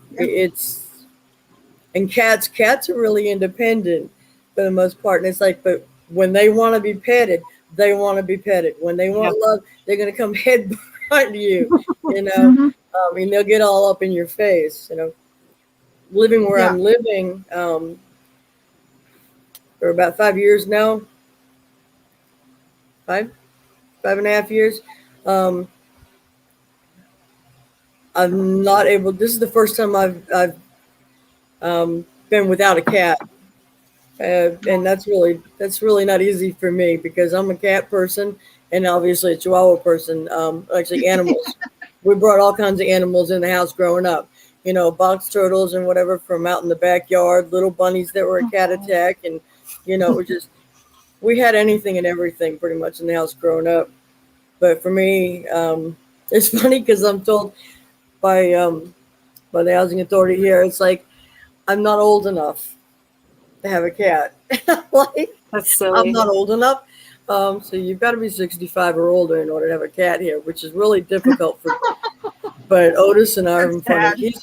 And cats are really independent for the most part. And it's like, but when they want to be petted, they want to be petted. When they want love, they're going to come head behind you, and they'll get all up in your face, Living where I'm living for about 5 years now, 5.5 years. I'm not able. This is the first time I've been without a cat, and that's really not easy for me because I'm a cat person and obviously a Chihuahua person. Actually, animals. We brought all kinds of animals in the house growing up. Box turtles and whatever from out in the backyard, little bunnies that were a cat attack, and we had anything and everything pretty much in the house growing up. But for me, it's funny because I'm told by the housing authority here, it's like I'm not old enough to have a cat. Like, that's silly. I'm not old enough. So you've got to be 65 or older in order to have a cat here, which is really difficult for. But Otis and I are funny.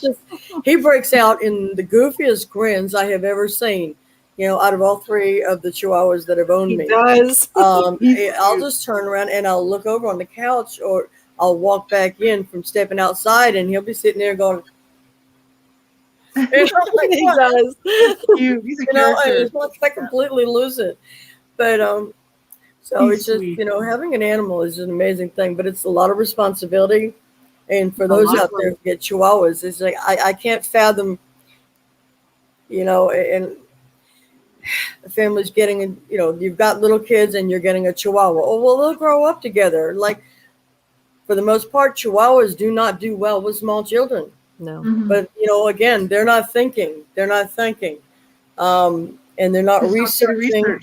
He breaks out in the goofiest grins I have ever seen. Out of all three of the Chihuahuas that have owned me. He does. I'll just turn around and I'll look over on the couch, or I'll walk back in from stepping outside, and he'll be sitting there going. Like, he does. He's a character. It's like I completely lose it. But so it's just having an animal is an amazing thing, but it's a lot of responsibility. And for those out there who get Chihuahuas, it's like I can't fathom. And the family's getting, you've got little kids and you're getting a Chihuahua. Oh, well, they'll grow up together. Like, for the most part, Chihuahuas do not do well with small children. No. But, again, they're not thinking. And they're not researching,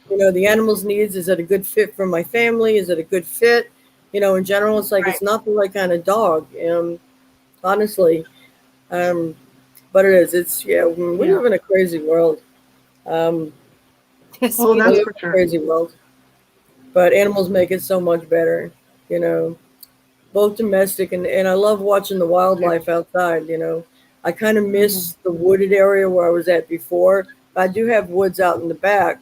the animal's needs. Is it a good fit for my family? Is it a good fit? In general, it's like, It's not the right kind of dog. Honestly. But it is. We live in a crazy world. That's for sure. Crazy world. But animals make it so much better, both domestic and I love watching the wildlife outside, I kind of miss the wooded area where I was at before. I do have woods out in the back,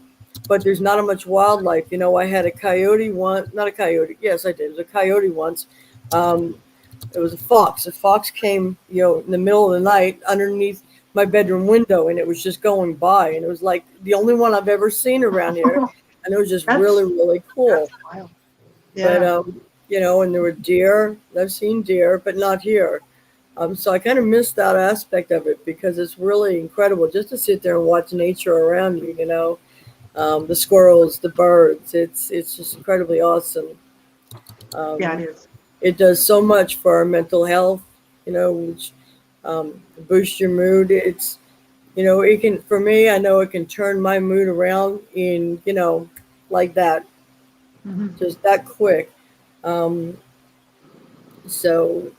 but there's not much wildlife. I had a coyote once, not a coyote. Yes, I did. It was a coyote once. it was a fox. A fox came, in the middle of the night underneath my bedroom window, and it was just going by, and it was like the only one I've ever seen around here, and it was just really, really cool. That's wild. Yeah. But and there were deer. I've seen deer, but not here. So I kind of miss that aspect of it because it's really incredible just to sit there and watch nature around you. The squirrels, the birds. It's just incredibly awesome. Yeah, it is. It does so much for our mental health. Which boosts your mood. It's it can, for me, I know it can turn my mood around in like that, just that quick. So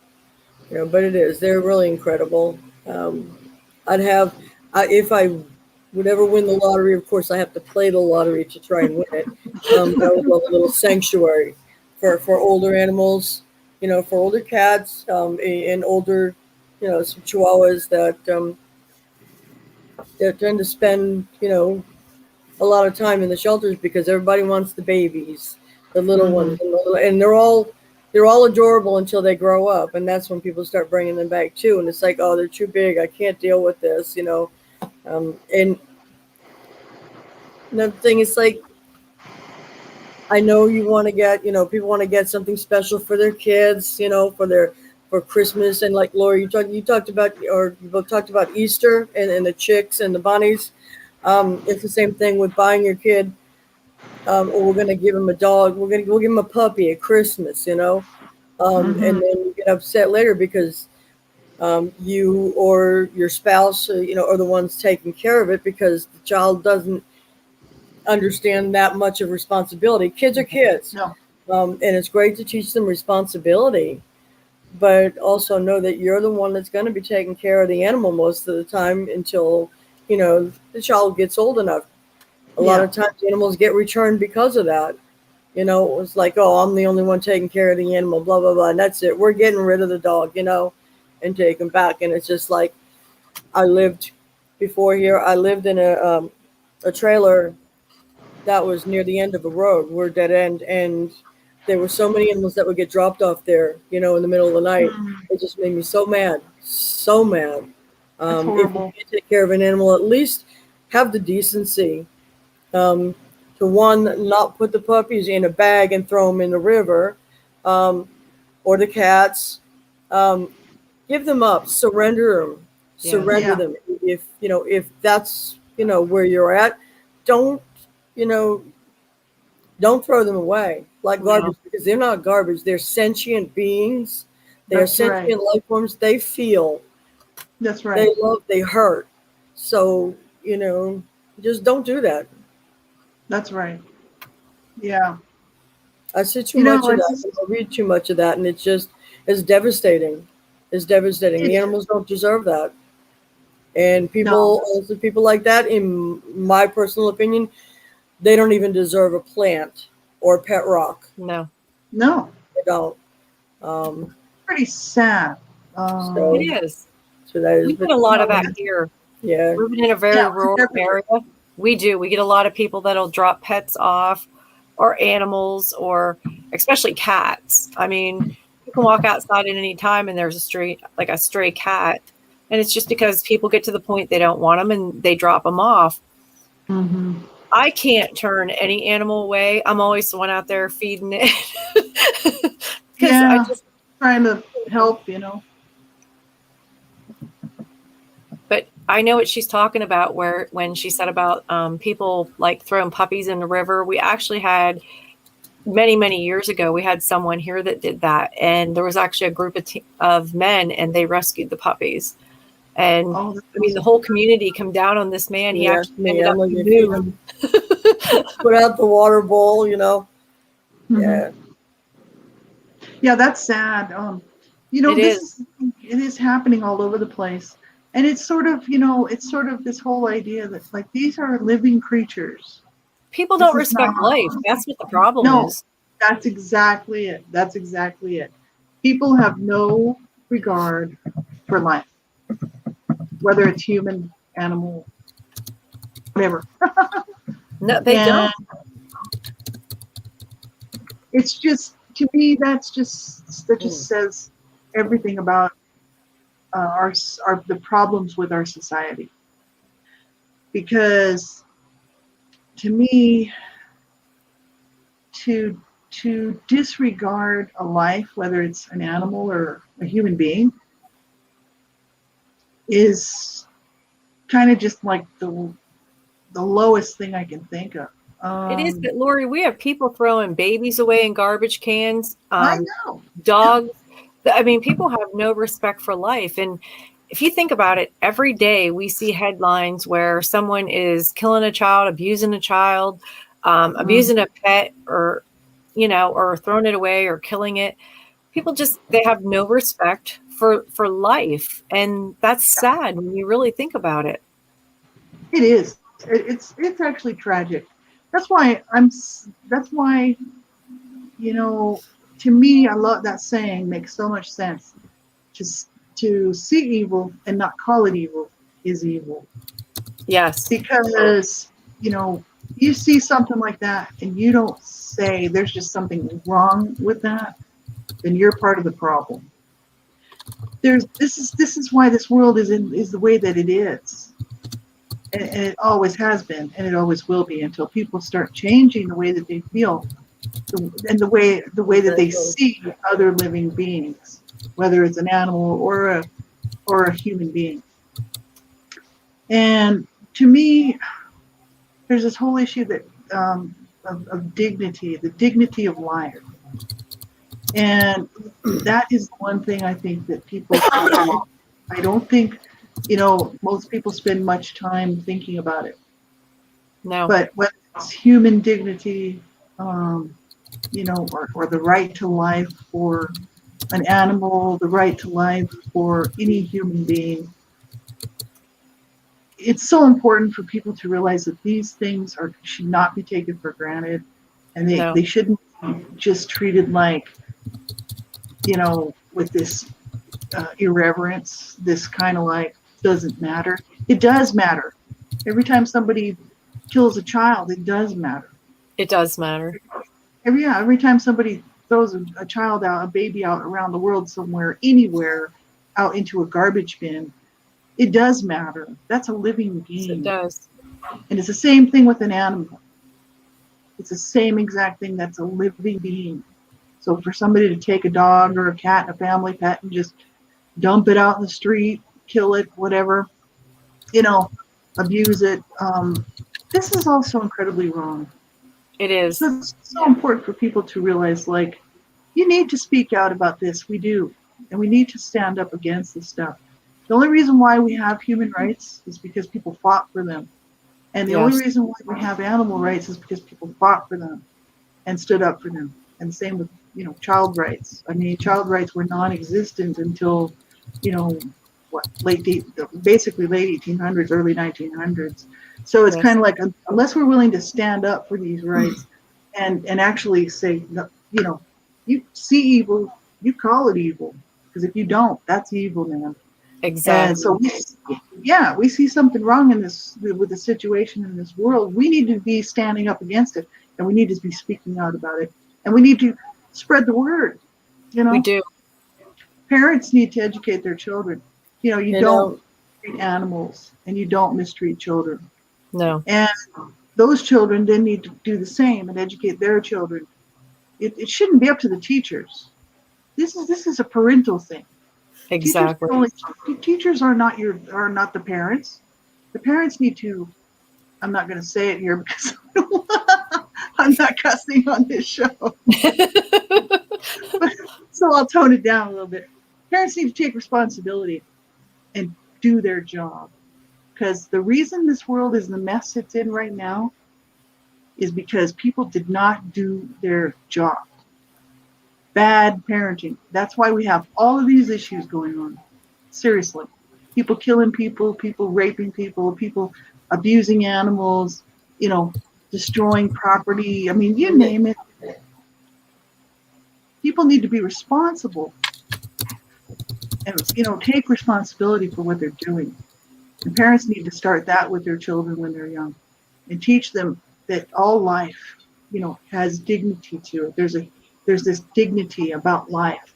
but it is. They're really incredible. If I would ever win the lottery, of course, I have to play the lottery to try and win it. I would love a little sanctuary for older animals, for older cats, and older, some chihuahuas that tend to spend, a lot of time in the shelters because everybody wants the babies, the little ones, and they're all adorable until they grow up, and that's when people start bringing them back too. And it's like, oh, they're too big. I can't deal with this, And another thing is like, I know you want to get, people want to get something special for their kids, for Christmas, and like Laurie, you talked about, or you both talked about Easter and the chicks and the bunnies. It's the same thing with buying your kid. Or we're going to give him a dog. We'll give him a puppy at Christmas, and then you get upset later because you or your spouse, are the ones taking care of it because the child doesn't understand that much of responsibility. Kids are kids, No. And it's great to teach them responsibility, but also know that you're the one that's going to be taking care of the animal most of the time until the child gets old enough. A lot of times animals get returned because of that. It's like, oh, I'm the only one taking care of the animal, blah, blah, blah. And that's it. We're getting rid of the dog, and take him back. And it's just like, I lived in a trailer that was near the end of a road. We're dead end. And there were so many animals that would get dropped off there, in the middle of the night. It just made me so mad, so mad. That's If horrible. you can't take care of an animal, at least have the decency to one, not put the puppies in a bag and throw them in the river, or the cats. Give them up, surrender them. If that's where you're at, don't throw them away like garbage, because they're not garbage. They're sentient beings. They're sentient life forms. They feel. That's right. They love. They hurt. So just don't do that. That's right. Yeah. I see too much of that. I read too much of that, and it's devastating. It's devastating. The animals don't deserve that. And people like that, in my personal opinion, they don't even deserve a plant or a pet rock. No. They don't. Pretty sad. It is. So that is. We get a lot of that here. Yeah. Living in a very rural area, we do. We get a lot of people that'll drop pets off, or animals, or especially cats. I mean, you can walk outside at any time and there's a stray cat. And it's just because people get to the point they don't want them and they drop them off. Mm-hmm. I can't turn any animal away. I'm always the one out there feeding it. I just trying to help, But I know what she's talking about when she said about people like throwing puppies in the river. We actually had many, many years ago, we had someone here that did that. And there was actually a group of men, and they rescued the puppies. And the whole community come down on this man. He actually ended up moving. Put out the water bowl, Mm-hmm. Yeah. Yeah, that's sad. It is happening all over the place. And it's sort of this whole idea that like these are living creatures. People don't respect life. That's what the problem is. That's exactly it. People have no regard for life, whether it's human, animal, whatever. No, they don't. It's just, to me, that just says everything about the problems with our society. Because to me, to disregard a life, whether it's an animal or a human being, is kind of just like the lowest thing I can think of. It is, but Laurie, we have people throwing babies away in garbage cans. I know. Dogs. I mean, people have no respect for life. And if you think about it, every day we see headlines where someone is killing a child, abusing a child, abusing a pet, or, or throwing it away or killing it. People they have no respect for life. And that's sad when you really think about it. It is. It's actually tragic. That's why, to me, I love that saying, makes so much sense. To see evil and not call it evil is evil. Yes. Because, you see something like that and you don't say there's just something wrong with that, then you're part of the problem. This is why this world is the way that it is. And it always has been, and it always will be, until people start changing the way that they feel, and the way that they see other living beings, whether it's an animal or a human being. And to me, there's this whole issue that of dignity, the dignity of life, and that is one thing I think that people. I don't think. Most people spend much time thinking about it. No. But whether it's human dignity, or the right to life for an animal, the right to life for any human being, it's so important for people to realize that these things should not be taken for granted, and they shouldn't be just treated like, with this irreverence, this kind of like, doesn't matter. It does matter. Every time somebody kills a child, it does matter. It does matter. Every time somebody throws a child out, a baby out around the world somewhere, anywhere, out into a garbage bin, it does matter. That's a living being. It does. And it's the same thing with an animal. It's the same exact thing. That's a living being. So for somebody to take a dog or a cat, a family pet, and just dump it out in the street, kill it, whatever, abuse it. This is also incredibly wrong. It is. So it's so important for people to realize, like, you need to speak out about this. We do. And we need to stand up against this stuff. The only reason why we have human rights is because people fought for them. And the only reason why we have animal rights is because people fought for them and stood up for them. And same with, child rights. I mean, child rights were non-existent until, basically late 1800s, early 1900s. So it's kind of like, unless we're willing to stand up for these rights and actually say, you see evil, you call it evil. Because if you don't, that's evil, man. Exactly. And so we see something wrong with the situation in this world. We need to be standing up against it, and we need to be speaking out about it, and we need to spread the word. We do. Parents need to educate their children. You don't treat animals, and you don't mistreat children. No. And those children then need to do the same and educate their children. It shouldn't be up to the teachers. This is a parental thing. Exactly. Teachers are not the parents. The parents need to. I'm not going to say it here because I'm not cussing on this show. So I'll tone it down a little bit. Parents need to take responsibility and do their job. Because the reason this world is the mess it's in right now is because people did not do their job. Bad parenting. That's why we have all of these issues going on. Seriously. People killing people, people raping people abusing animals, destroying property. I mean, you name it. People need to be responsible and, take responsibility for what they're doing. And parents need to start that with their children when they're young and teach them that all life, has dignity to it. There's this dignity about life.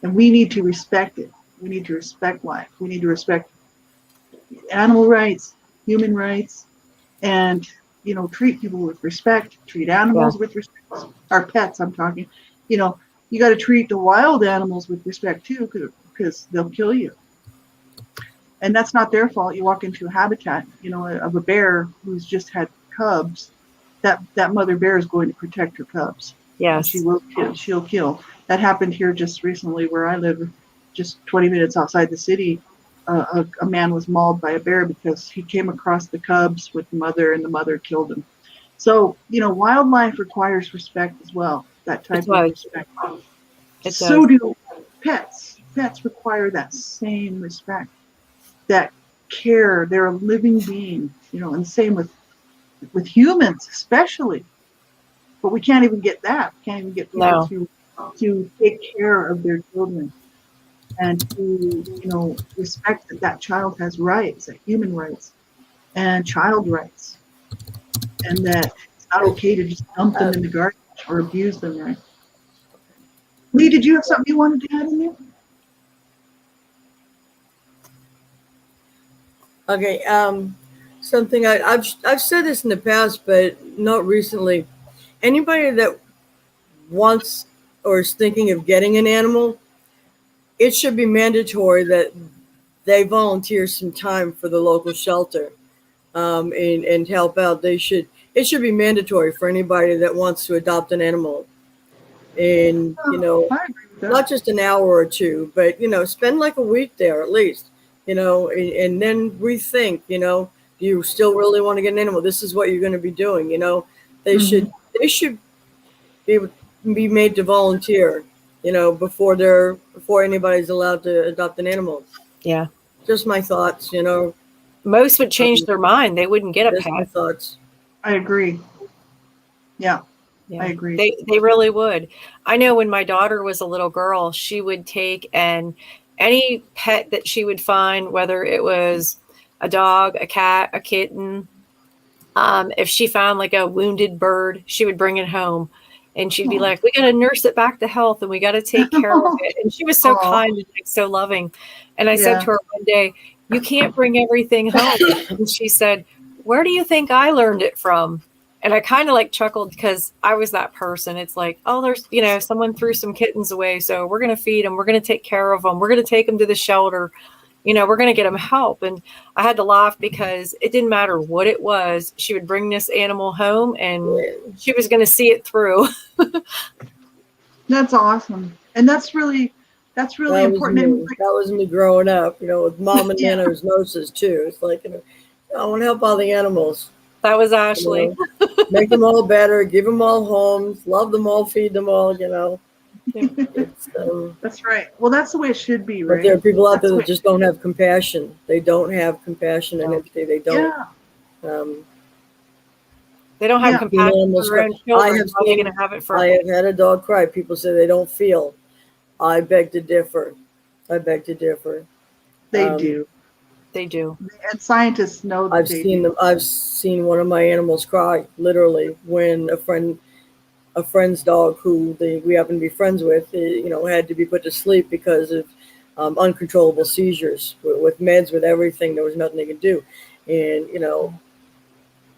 And we need to respect it. We need to respect life. We need to respect animal rights, human rights, and, you know, treat people with respect, treat animals with respect. Our pets, I'm talking. You know, you got to treat the wild animals with respect too, because they'll kill you. And that's not their fault. You walk into a habitat, you know, of a bear who's just had cubs. That mother bear is going to protect her cubs. Yes. And she will kill. She'll kill. That happened here just recently where I live, just 20 minutes outside the city. A man was mauled by a bear because he came across the cubs with the mother, and the mother killed him. So, you know, wildlife requires respect as well. That type of respect. So do pets. Pets require that same respect, that care. They're a living being, you know, and same with humans especially. But we can't even get that. We can't even get people to take care of their children and to, you know, respect that child has rights, that human rights and child rights, and that it's not okay to just dump them in the garbage or abuse them, right? Lee, did you have something you wanted to add in there? Okay, something I've said this in the past, but not recently. Anybody that wants or is thinking of getting an animal, it should be mandatory that they volunteer some time for the local shelter, and help out. It should be mandatory for anybody that wants to adopt an animal. And, you know, not just an hour or two, but, you know, spend like a week there at least, you know, and then rethink, you know, do you still really want to get an animal? This is what you're going to be doing, you know. They should be made to volunteer, you know, before anybody's allowed to adopt an animal. Yeah. Just my thoughts, you know. Most would change their mind. They wouldn't get a pet. My thoughts. I agree. Yeah. I agree. They really would. I know when my daughter was a little girl, she would take any pet that she would find, whether it was a dog, a cat, a kitten. If she found like a wounded bird, she would bring it home, and she'd be like, "We got to nurse it back to health, and we got to take care of it." And she was so kind and like, so loving. And I said to her one day, "You can't bring everything home." And she said, "Where do you think I learned it from?" And I kind of like chuckled because I was that person. It's like, oh, there's, you know, someone threw some kittens away, so we're going to feed them. We're going to take care of them. We're going to take them to the shelter. You know, we're going to get them help. And I had to laugh because it didn't matter what it was. She would bring this animal home and she was going to see it through. That's awesome. And that's really important. That was me growing up, you know, with mom and nana's nurses too. It's like, you know, I want to help all the animals. That was Ashley. You know, make them all better, give them all homes, love them all, feed them all, you know. That's right. Well, that's the way it should be, right? But there are people out there that just don't have compassion. They don't have compassion and empathy. They don't. They don't have compassion for their own children. How are they going to have it for? I have had a dog cry. People say they don't feel. I beg to differ. They do. They do. And scientists know that I've seen one of my animals cry, literally, when a friend's dog who we happen to be friends with, you know, had to be put to sleep because of uncontrollable seizures with meds, with everything. There was nothing they could do. And, you know,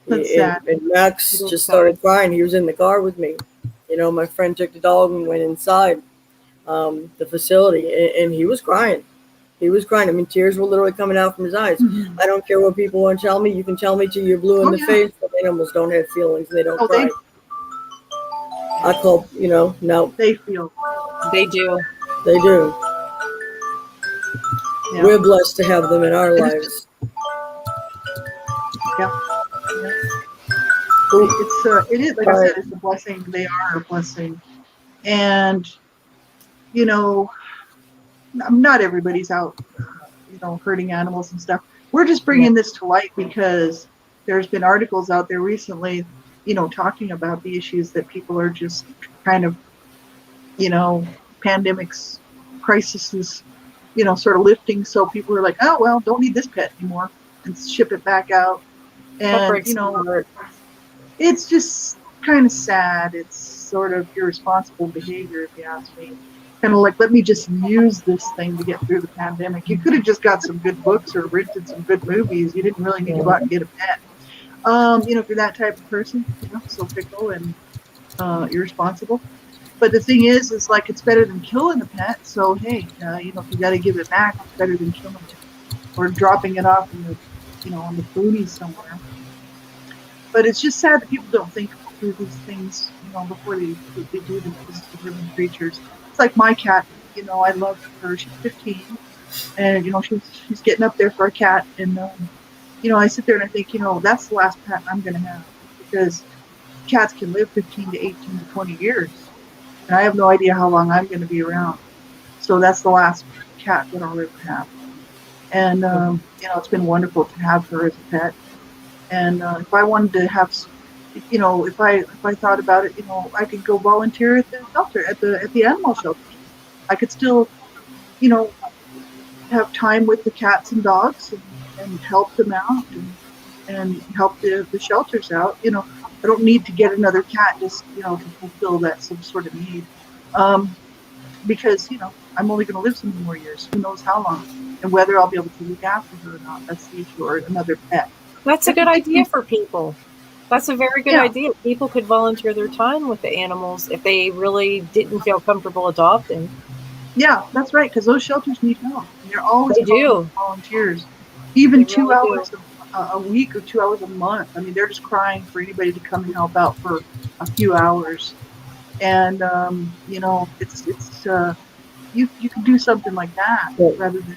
and Max just started crying. He was in the car with me. You know, my friend took the dog and went inside the facility, and he was crying. He was crying. I mean, tears were literally coming out from his eyes. Mm-hmm. I don't care what people want to tell me. You can tell me till you're blue in the face, but animals don't have feelings. They don't cry. I call, you know, no. They feel. They do. They do. Yeah. We're blessed to have them in our lives. It is, like I said, it's a blessing. They are a blessing. And, you know, not everybody's out, you know, hurting animals and stuff. We're just bringing this to light because there's been articles out there recently, you know, talking about the issues that people are just kind of, you know, pandemics, crises, you know, sort of lifting. So people are like, oh, well, don't need this pet anymore and ship it back out. And, you know, it's just kind of sad. It's sort of irresponsible behavior, if you ask me. kind of like, let me just use this thing to get through the pandemic. You could have just got some good books or rented some good movies. You didn't really need to go out and get a pet. If you're that type of person, so fickle and irresponsible. But the thing is like it's better than killing a pet. So hey, if you got to give it back, it's better than killing it or dropping it off in the, on the boonies somewhere. But it's just sad that people don't think through these things, before they do this to living creatures. It's like my cat. I love her. She's 15, and she's getting up there for a cat. And I sit there and I think, that's the last pet I'm going to have, because cats can live 15 to 18 to 20 years. And I have no idea how long I'm going to be around. So that's the last cat that I'll ever have. And, it's been wonderful to have her as a pet. And if I wanted to have, if I thought about it, I could go volunteer at the shelter, at the animal shelter. I could still, have time with the cats and dogs and help them out and help the shelters out. I don't need to get another cat just, to fulfill that some sort of need. Because, I'm only going to live so many more years. Who knows how long? And whether I'll be able to look after her or not. That's the issue. Or another pet. That's a good idea for people. That's a very good idea. People could volunteer their time with the animals if they really didn't feel comfortable adopting. Yeah, that's right. Because those shelters need help. And they're always volunteers. Even they 2 hours a week or 2 hours a month. I mean, they're just crying for anybody to come and help out for a few hours. And it's you can do something like that rather than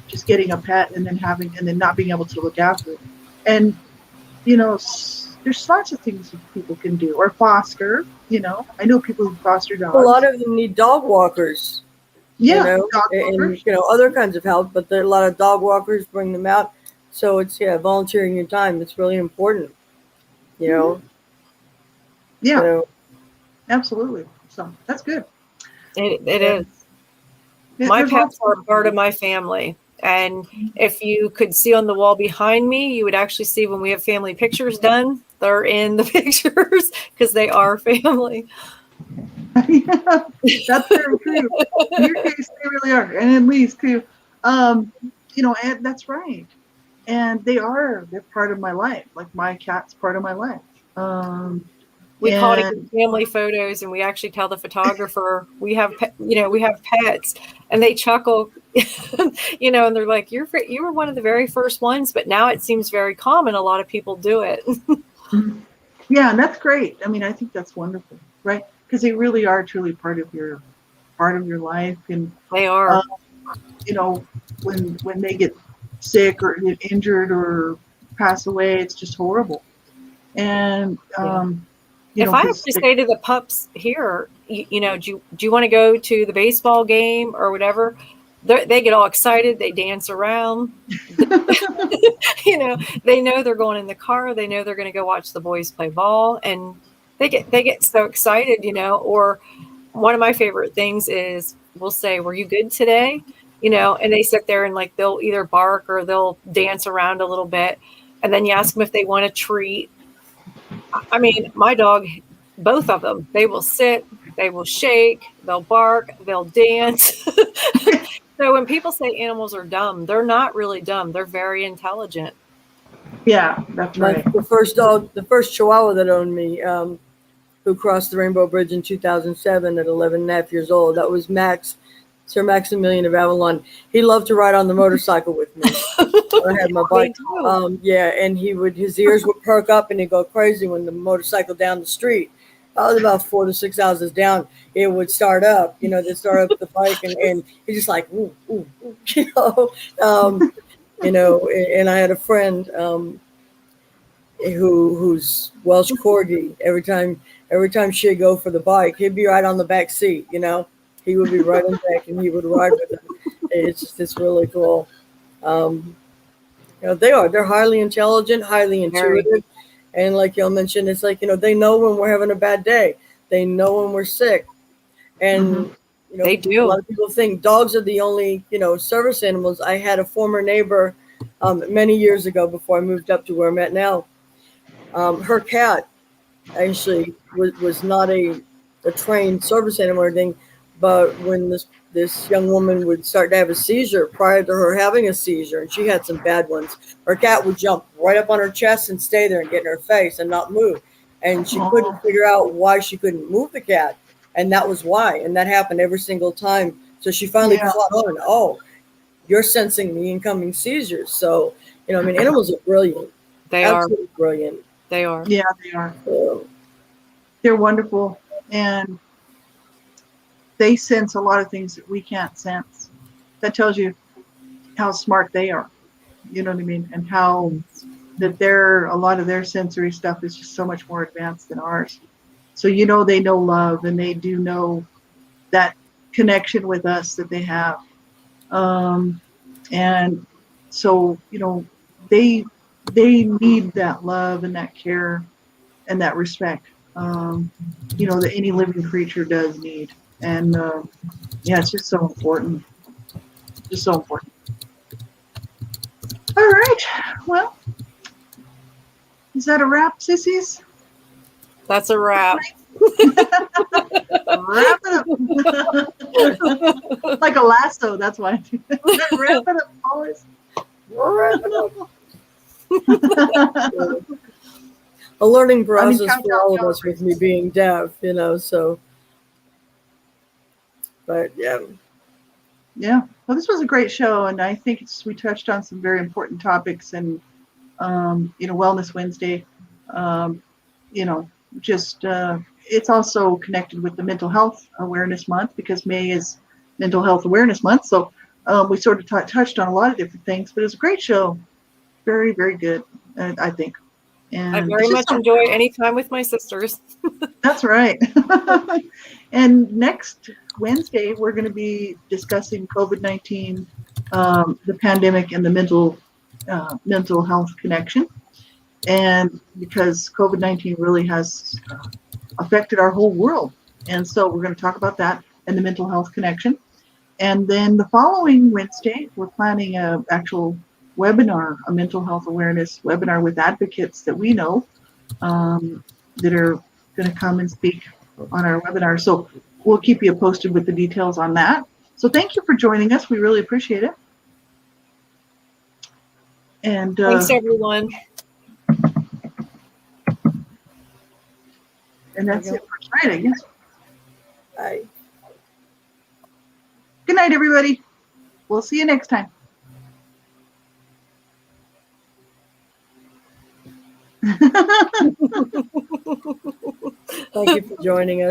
just getting a pet and then not being able to look after it. And there's lots of things that people can do, or foster. I know people who foster dogs. A lot of them need dog walkers. Yeah, dog walkers. And other kinds of help, but there are a lot of dog walkers bring them out. So it's volunteering your time. It's really important. Yeah, absolutely. So that's good. It is. My pets are part of my family. And if you could see on the wall behind me, you would actually see when we have family pictures done, they're in the pictures because they are family. Yeah, that's very true. In your case, they really are. And in Lee's too. And that's right. And they're part of my life. Like my cat's part of my life. We call it family photos, and we actually tell the photographer we have pets, and they chuckle, and they're like, you were one of the very first ones, but now it seems very common. A lot of people do it. Yeah, and that's great. I mean, I think that's wonderful, right? Because they really are truly part of your life, and they are. When they get sick or get injured or pass away, it's just horrible. And if I have to say to the pups here, do you want to go to the baseball game or whatever? They get all excited. They dance around. They know they're going in the car. They know they're going to go watch the boys play ball, and they get so excited. Or one of my favorite things is we'll say, "Were you good today?" And they sit there and like they'll either bark or they'll dance around a little bit, and then you ask them if they want a treat. I mean, my dog, both of them, they will sit, they will shake, they'll bark, they'll dance. So when people say animals are dumb, they're not really dumb. They're very intelligent. Yeah, that's right. The first Chihuahua that owned me, who crossed the Rainbow Bridge in 2007 at 11 and a half years old, that was Max, Sir Maximilian of Avalon. He loved to ride on the motorcycle with me. I had my bike. And his ears would perk up and he'd go crazy when the motorcycle down the street. I was about 4 to 6 houses down. It would start up, they'd start up the bike and he's just like, ooh, ooh, ooh, and I had a friend who's Welsh Corgi. Every time she'd go for the bike, he'd be right on the back seat, He would be right in back and he would ride with them. It's really cool. They're highly intelligent, highly intuitive. And like y'all mentioned, it's like, they know when we're having a bad day. They know when we're sick. And, they do. A lot of people think dogs are the only, service animals. I had a former neighbor many years ago before I moved up to where I'm at now. Her cat actually was not a trained service animal or anything, But when this young woman would start to have a seizure, prior to her having a seizure, and she had some bad ones, her cat would jump right up on her chest and stay there and get in her face and not move. And she couldn't figure out why she couldn't move the cat. And that was why. And that happened every single time. So she finally caught on, oh, you're sensing the incoming seizures. So, you know, I mean, animals are brilliant. They Absolutely are. brilliant. They are. Yeah, they are. So, They're wonderful. And they sense a lot of things that we can't sense. That tells you how smart they are. You know what I mean? And how that a lot of their sensory stuff is just so much more advanced than ours. So, you know, they know love, and they do know that connection with us that they have. And so, you know, they need that love and that care and that respect, you know, that any living creature does need. And yeah, it's just so important. Just so important. All right. Well, is that a wrap, sissies? That's a wrap. Wrap it up. Like a lasso, that's why I do that. Wrap it up, boys. Wrap it up. A learning process count for down all of us with me being deaf, you know, so. But yeah. Yeah. Well, this was a great show, and I think we touched on some very important topics, and you know, Wellness Wednesday, you know, just it's also connected with the Mental Health Awareness Month, because May is Mental Health Awareness Month. So we sort of touched on a lot of different things, but it was a great show. Very, very good, I think. And I very much enjoy any time with my sisters. That's right. And next Wednesday, we're going to be discussing COVID-19, the pandemic, and the mental health connection. And because COVID-19 really has affected our whole world. And so we're going to talk about that and the mental health connection. And then the following Wednesday, we're planning an actual webinar, a mental health awareness webinar with advocates that we know that are going to come and speak on our webinar. So we'll keep you posted with the details on that. So thank you for joining us. We really appreciate it. And thanks, everyone. And that's it for tonight, I guess. Bye. Good night, everybody. We'll see you next time. Thank you for joining us.